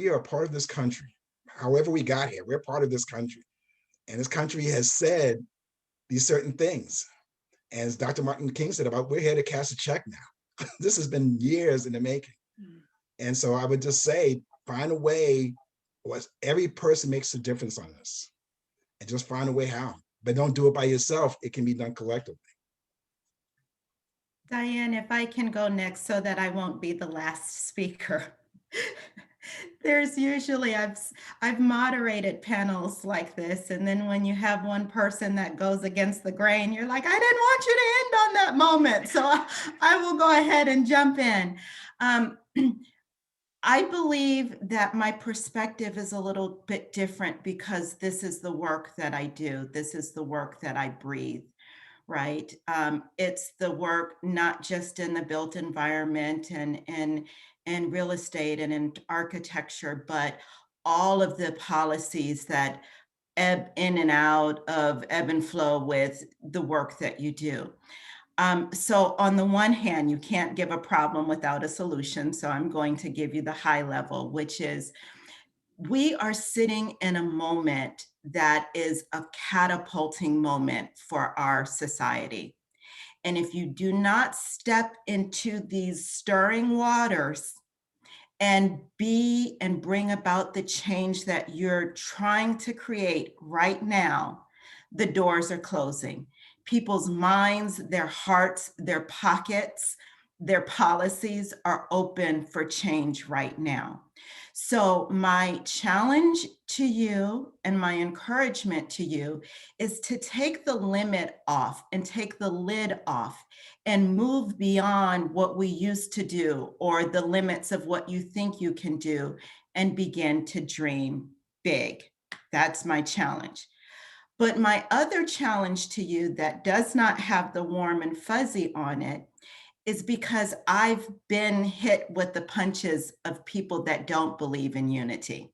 are a part of this country. However we got here, we're part of this country. And this country has said these certain things. And as Dr. Martin Luther King said about, we're here to cash a check now. This has been years in the making. And so I would just say, find a way, every person makes a difference on this, and just find a way how. But don't do it by yourself. It can be done collectively. Diane, if I can go next so that I won't be the last speaker. There's usually, I've moderated panels like this, and then when you have one person that goes against the grain, you're like, I didn't want you to end on that moment. So I will go ahead and jump in. I believe that my perspective is a little bit different because this is the work that I do. This is the work that I breathe, right? It's the work not just in the built environment and real estate and in architecture, but all of the policies that ebb in and out of ebb and flow with the work that you do. So on the one hand, you can't give a problem without a solution. So I'm going to give you the high level, which is, we are sitting in a moment that is a catapulting moment for our society. And if you do not step into these stirring waters and bring about the change that you're trying to create right now, the doors are closing. People's minds, their hearts, their pockets, their policies are open for change right now. So my challenge to you and my encouragement to you is to take the limit off and take the lid off and move beyond what we used to do or the limits of what you think you can do, and begin to dream big. That's my challenge. But my other challenge to you that does not have the warm and fuzzy on it is because I've been hit with the punches of people that don't believe in unity,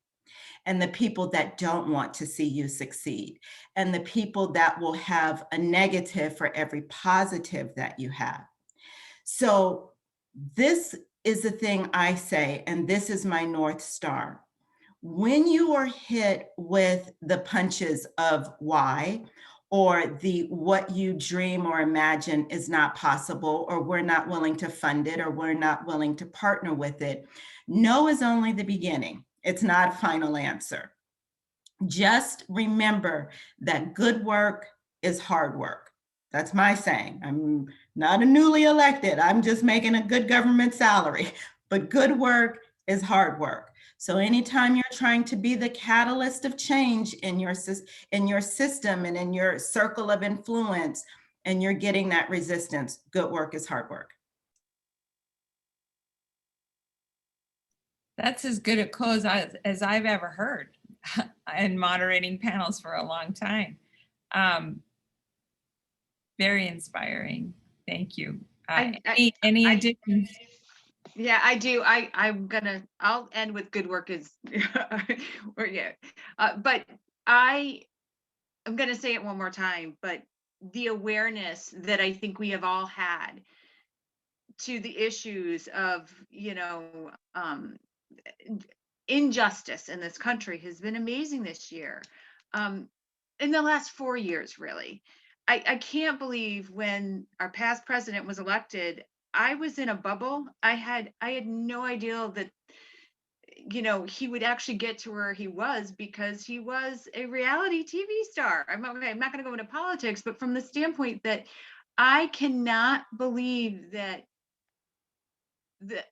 and the people that don't want to see you succeed, and the people that will have a negative for every positive that you have. So this is the thing I say, and this is my North Star. When you are hit with the punches of why, or the what you dream or imagine is not possible, or we're not willing to fund it, or we're not willing to partner with it, no is only the beginning. It's not a final answer. Just remember that good work is hard work. That's my saying. I'm not a newly elected. I'm just making a good government salary, but good work is hard work. So anytime you're trying to be the catalyst of change in your system and in your circle of influence, and you're getting that resistance, good work is hard work. That's as good a close as I've ever heard and moderating panels for a long time. Very inspiring. Thank you. Any additions? Yeah, I do. I'll end with good work is, or yeah. But I'm gonna say it one more time, but the awareness that I think we have all had to the issues of, injustice in this country has been amazing this year. In the last 4 years, really. I can't believe when our past president was elected, I was in a bubble. I had no idea that, he would actually get to where he was because he was a reality TV star. I'm not going to go into politics, but from the standpoint that I cannot believe that the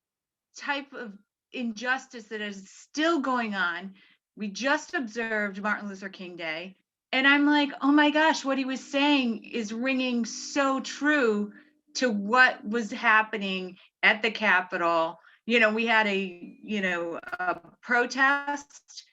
type of injustice that is still going on. We just observed Martin Luther King Day, and I'm like, oh my gosh, what he was saying is ringing so true to what was happening at the Capitol. We had a protest,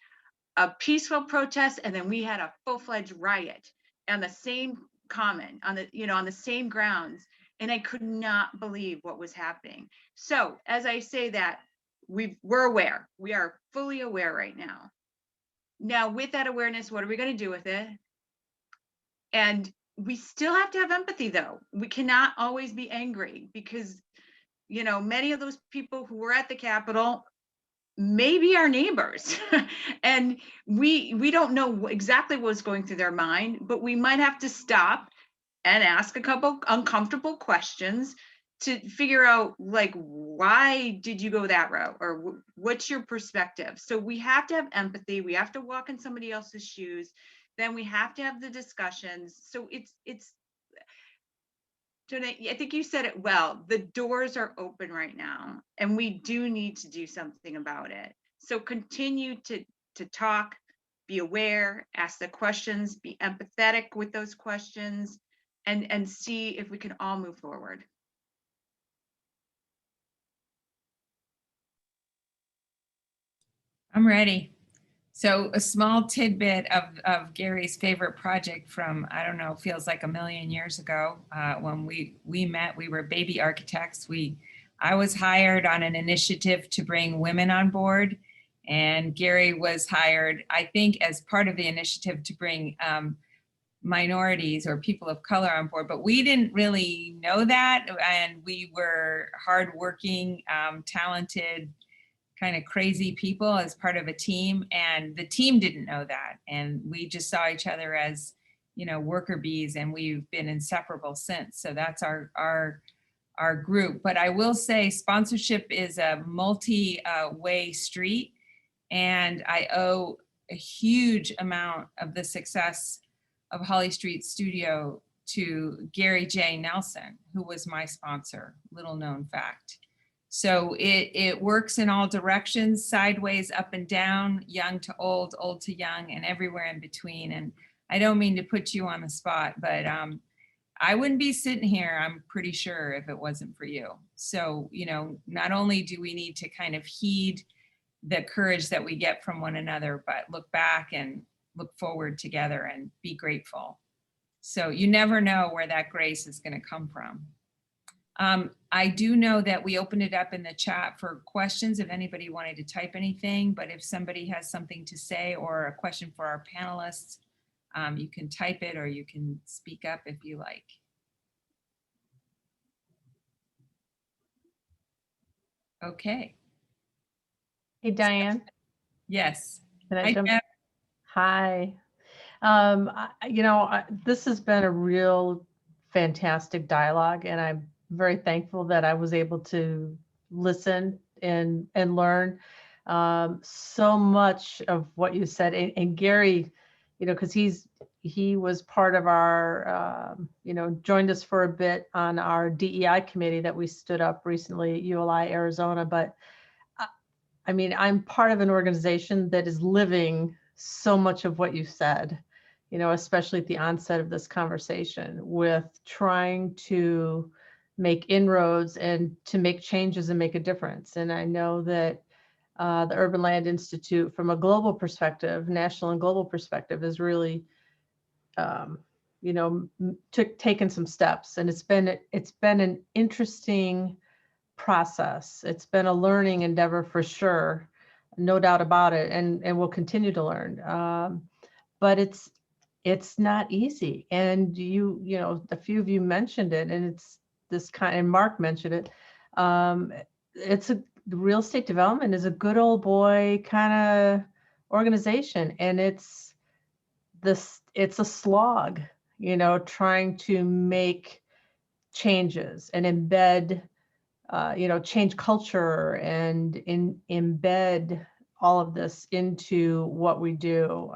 a peaceful protest, and then we had a full-fledged riot on the same on the same grounds. And I could not believe what was happening. So as I say that, we're aware. We are fully aware right now. Now, with that awareness, what are we going to do with it? And we still have to have empathy, though. We cannot always be angry because, many of those people who were at the Capitol may be our neighbors. And we don't know exactly what's going through their mind, but we might have to stop and ask a couple uncomfortable questions to figure out, like, why did you go that route, or what's your perspective? So we have to have empathy. We have to walk in somebody else's shoes. Then we have to have the discussions. So it's Jonah, I think you said it well. The doors are open right now, and we do need to do something about it. So continue to talk, be aware, ask the questions, be empathetic with those questions, and see if we can all move forward. I'm ready. So a small tidbit of Gary's favorite project from, I don't know, feels like a million years ago. When we met, we were baby architects. I was hired on an initiative to bring women on board, and Gary was hired, I think, as part of the initiative to bring minorities or people of color on board, but we didn't really know that. And we were hardworking, talented, kind of crazy people as part of a team, and the team didn't know that. And we just saw each other as, worker bees, and we've been inseparable since. So that's our group. But I will say sponsorship is a multi-way street, and I owe a huge amount of the success of Holly Street Studio to Gary J. Nelson, who was my sponsor, little known fact. So it works in all directions, sideways, up and down, young to old, old to young, and everywhere in between. And I don't mean to put you on the spot, but I wouldn't be sitting here, I'm pretty sure, if it wasn't for you. So, not only do we need to kind of heed the courage that we get from one another, but look back and look forward together and be grateful. So you never know where that grace is going to come from. I do know that we opened it up in the chat for questions if anybody wanted to type anything, but if somebody has something to say or a question for our panelists, you can type it or you can speak up if you like. Okay. Hey, Diane. Yes. Can I Hi, jump? Deb. Hi. This has been a real fantastic dialogue, and I'm very thankful that I was able to listen and learn so much of what you said. And Gary, because he was part of our, joined us for a bit on our DEI committee that we stood up recently at ULI Arizona. But I mean, I'm part of an organization that is living so much of what you said, especially at the onset of this conversation, with trying to make inroads and to make changes and make a difference. And I know that the Urban Land Institute, from a global perspective, national and global perspective, is really, taken some steps. And it's been an interesting process. It's been a learning endeavor for sure, no doubt about it, and we'll continue to learn. But it's not easy, and a few of you mentioned it, and it's this kind, and Mark mentioned it. Real estate development is a good old boy kind of organization, and it's a slog, trying to make changes and embed change culture and embed all of this into what we do.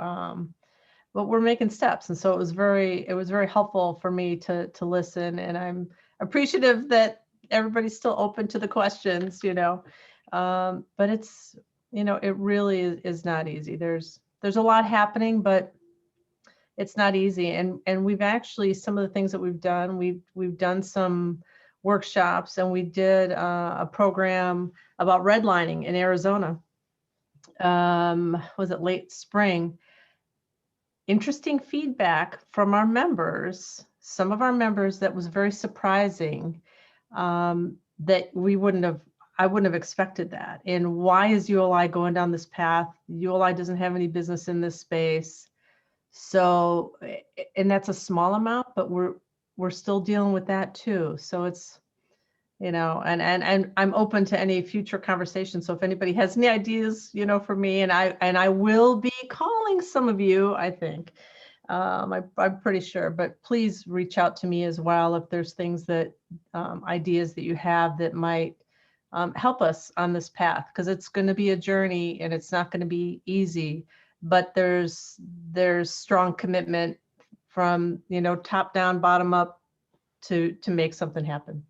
But we're making steps. And so it was very helpful for me to listen. And I'm appreciative that everybody's still open to the questions, but it's, it really is not easy. There's a lot happening, but it's not easy. And we've actually, some of the things that we've done, we've done some workshops, and we did a program about redlining in Arizona. Was it late spring? Interesting feedback from our members, some of our members, that was very surprising, that I wouldn't have expected that. And why is ULI going down this path? ULI doesn't have any business in this space. So, and that's a small amount, but we're still dealing with that too. So it's, and I'm open to any future conversations. So if anybody has any ideas, for me, and I will be calling some of you, I think, I'm pretty sure, but please reach out to me as well if there's things that, ideas that you have that might help us on this path, because it's going to be a journey and it's not going to be easy, but there's strong commitment from, top down, bottom up to make something happen.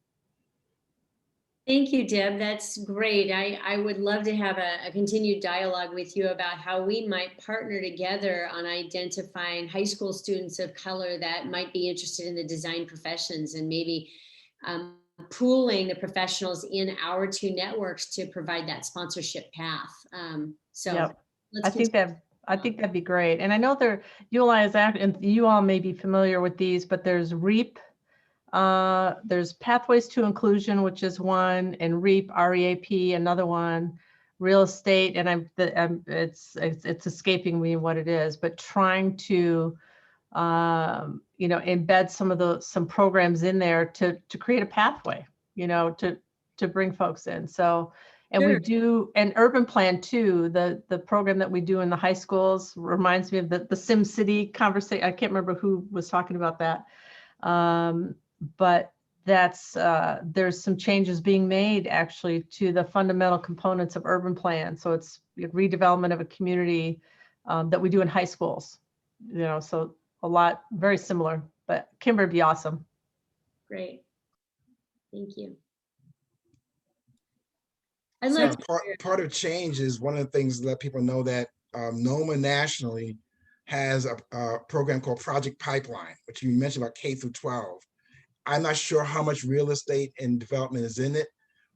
Thank you, Deb. That's great. I would love to have a continued dialogue with you about how we might partner together on identifying high school students of color that might be interested in the design professions, and maybe pooling the professionals in our two networks to provide that sponsorship path. Yep. I think that'd be great. And I know ULI is active, and you all may be familiar with these, but there's REAP. There's Pathways to Inclusion, which is one, and REAP, REAP, another one, real estate, and it's escaping me what it is, but trying to embed some programs in there to create a pathway, to bring folks in. So, and sure. We do an urban plan too. The program that we do in the high schools reminds me of the Sim City conversation. I can't remember who was talking about that. But that's there's some changes being made actually to the fundamental components of urban plan. So it's redevelopment of a community that we do in high schools, so a lot very similar, but Kimber would be awesome. Great. Thank you. Part of change is one of the things to let people know that NOMA nationally has a program called Project Pipeline, which you mentioned about K through 12. I'm not sure how much real estate and development is in it,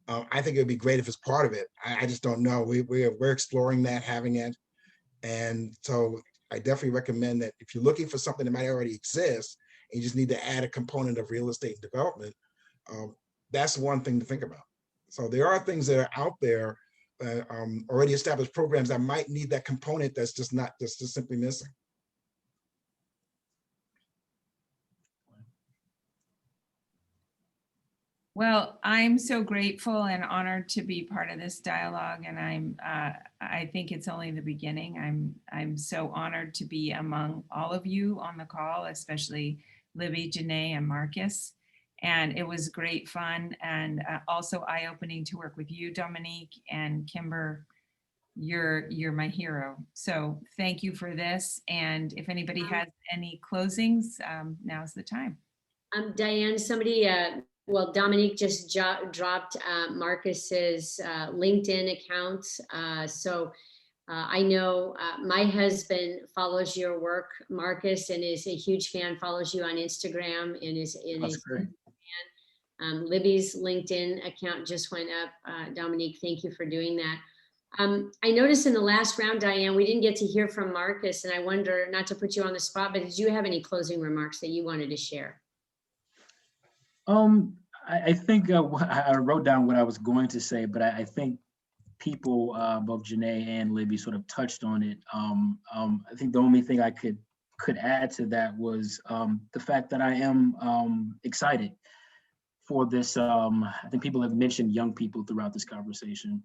I think it would be great if it's part of it. I just don't know. We're exploring that, having it. And so I definitely recommend that if you're looking for something that might already exist, and you just need to add a component of real estate development, that's one thing to think about. So there are things that are out there, already established programs that might need that component that's just simply missing. Well, I'm so grateful and honored to be part of this dialogue, and I think it's only the beginning. I'm so honored to be among all of you on the call, especially Libby, Janae, and Marcus. And it was great fun and also eye-opening to work with you, Dominique, and Kimber. You're my hero. So thank you for this. And if anybody has any closings, now's the time. Diane, somebody, well, Dominique just dropped Marcus's LinkedIn account. So I know my husband follows your work, Marcus, and is a huge fan, follows you on Instagram and is in That's his great. fan. Libby's LinkedIn account just went up. Dominique, thank you for doing that. I noticed in the last round, Diane, we didn't get to hear from Marcus, and I wonder, not to put you on the spot, but did you have any closing remarks that you wanted to share? I think I wrote down what I was going to say, but I think people, both Janae and Libby, sort of touched on it. I think the only thing I could add to that was the fact that I am excited for this. I think people have mentioned young people throughout this conversation.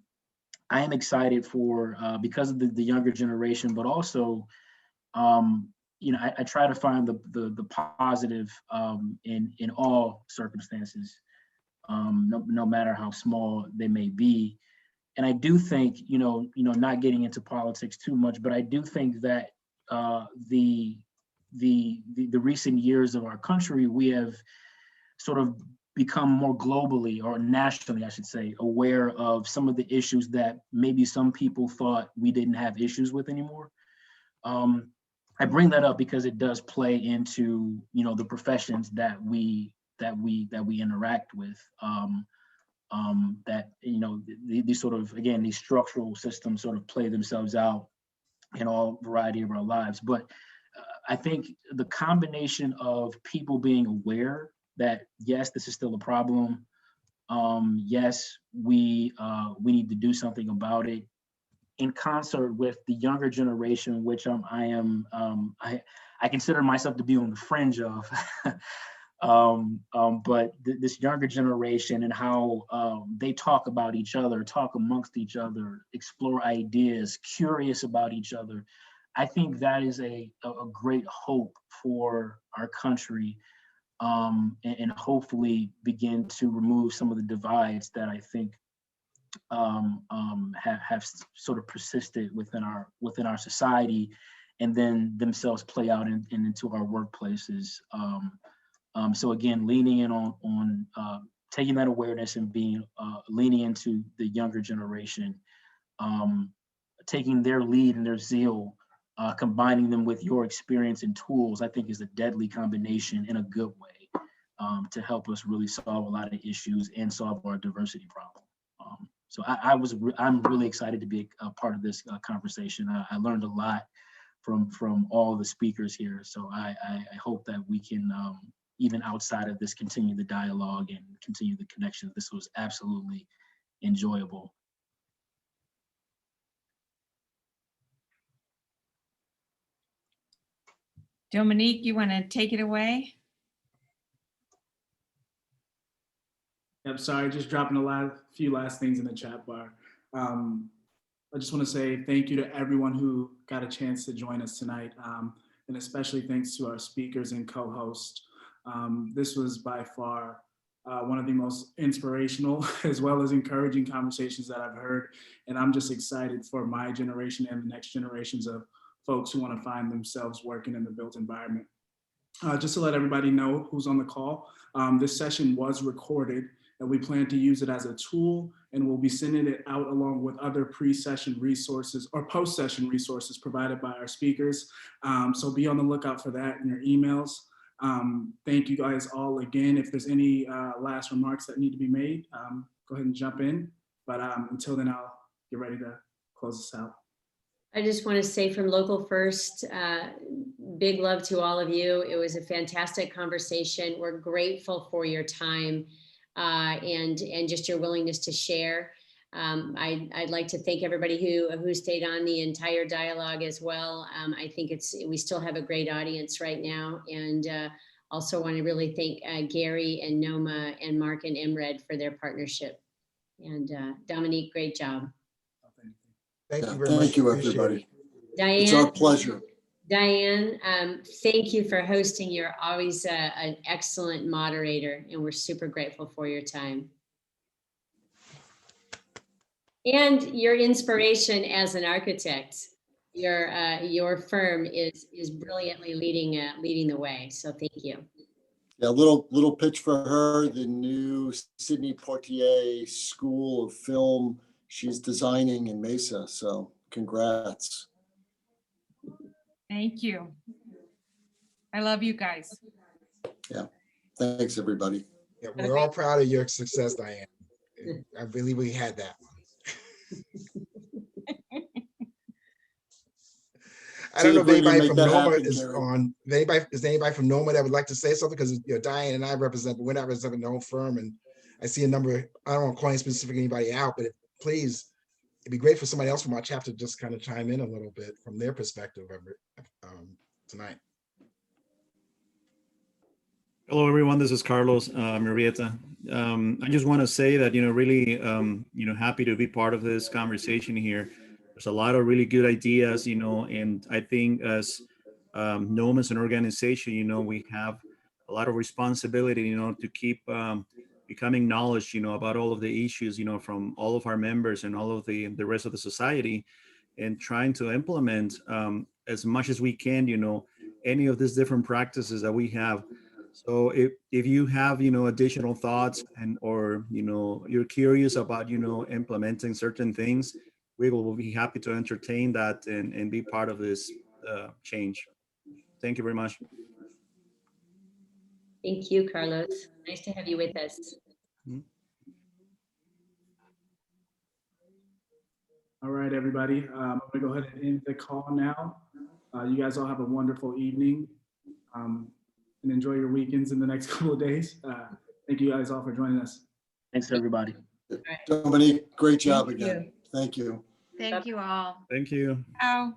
I am excited for because of the younger generation, but also, you know, I try to find the positive in all circumstances, no matter how small they may be. And I do think, you know, not getting into politics too much, but I do think that the recent years of our country, we have sort of become more globally, or nationally, I should say, aware of some of the issues that maybe some people thought we didn't have issues with anymore. I bring that up because it does play into, you know, the professions that we interact with. That, you know, these sort of, again, these structural systems sort of play themselves out in all variety of our lives. But I think the combination of people being aware that, yes, this is still a problem. Yes, we need to do something about it, in concert with the younger generation, which I consider myself to be on the fringe of. But this younger generation and how they talk about each other, talk amongst each other, explore ideas, curious about each other. I think that is a great hope for our country, and hopefully begin to remove some of the divides that I think have sort of persisted within our society, and then themselves play out into our workplaces. So again, leaning in on taking that awareness and leaning into the younger generation, taking their lead and their zeal, combining them with your experience and tools, I think is a deadly combination in a good way, to help us really solve a lot of issues and solve our diversity problem. So I'm really excited to be a part of this conversation. I learned a lot from all the speakers here. So I hope that we can, even outside of this, continue the dialogue and continue the connection. This was absolutely enjoyable. Dominique, you want to take it away? I'm sorry, just dropping a few last things in the chat bar. I just want to say thank you to everyone who got a chance to join us tonight, and especially thanks to our speakers and co-hosts. This was by far one of the most inspirational as well as encouraging conversations that I've heard, and I'm just excited for my generation and the next generations of folks who want to find themselves working in the built environment. Just to let everybody know who's on the call, this session was recorded, and we plan to use it as a tool, and we'll be sending it out along with other pre-session resources or post-session resources provided by our speakers. So be on the lookout for that in your emails. Thank you guys all again. If there's any last remarks that need to be made, go ahead and jump in. But until then, I'll get ready to close this out. I just want to say from Local First, big love to all of you. It was a fantastic conversation. We're grateful for your time and just your willingness to share. I'd like to thank everybody who stayed on the entire dialogue as well. I think we still have a great audience right now, and also want to really thank Gary and NOMA and Mark and MRED for their partnership. And Dominique, great job. Thank Yeah, you very much. thank you, Appreciate it. everybody. Diane. It's our pleasure. Diane, thank you for hosting. You're always an excellent moderator, and we're super grateful for your time. And your inspiration as an architect. Your firm is brilliantly leading the way. So thank you. Yeah, little pitch for her, the new Sidney Poitier School of Film she's designing in Mesa. So congrats. Thank you. I love you guys. Yeah, thanks, everybody. Yeah, we're all proud of your success, Diane. I believe we had that one. I don't know if anybody from NOMA is on. Is anybody from NOMA that would like to say something? Because Diane and I represent, but we're not representing our own firm. And I see a number, I don't want to call specific anybody out, but please, it'd be great for somebody else from our chapter to just kind of chime in a little bit from their perspective of it tonight. Hello, everyone. This is Carlos Murrieta. I just want to say that, really, happy to be part of this conversation here. There's a lot of really good ideas, and I think as NOMA as an organization, we have a lot of responsibility, to keep becoming knowledge, about all of the issues, from all of our members and all of the rest of the society, and trying to implement as much as we can, any of these different practices that we have. So if you have, additional thoughts or you're curious about, implementing certain things, we will be happy to entertain that and be part of this change. Thank you very much. Thank you, Carlos. Nice to have you with us. All right, everybody. I'm going to go ahead and end the call now. You guys all have a wonderful evening and enjoy your weekends in the next couple of days. Thank you guys all for joining us. Thanks, everybody. Dominique, great job again. Thank you. Thank you all. Thank you. Ciao.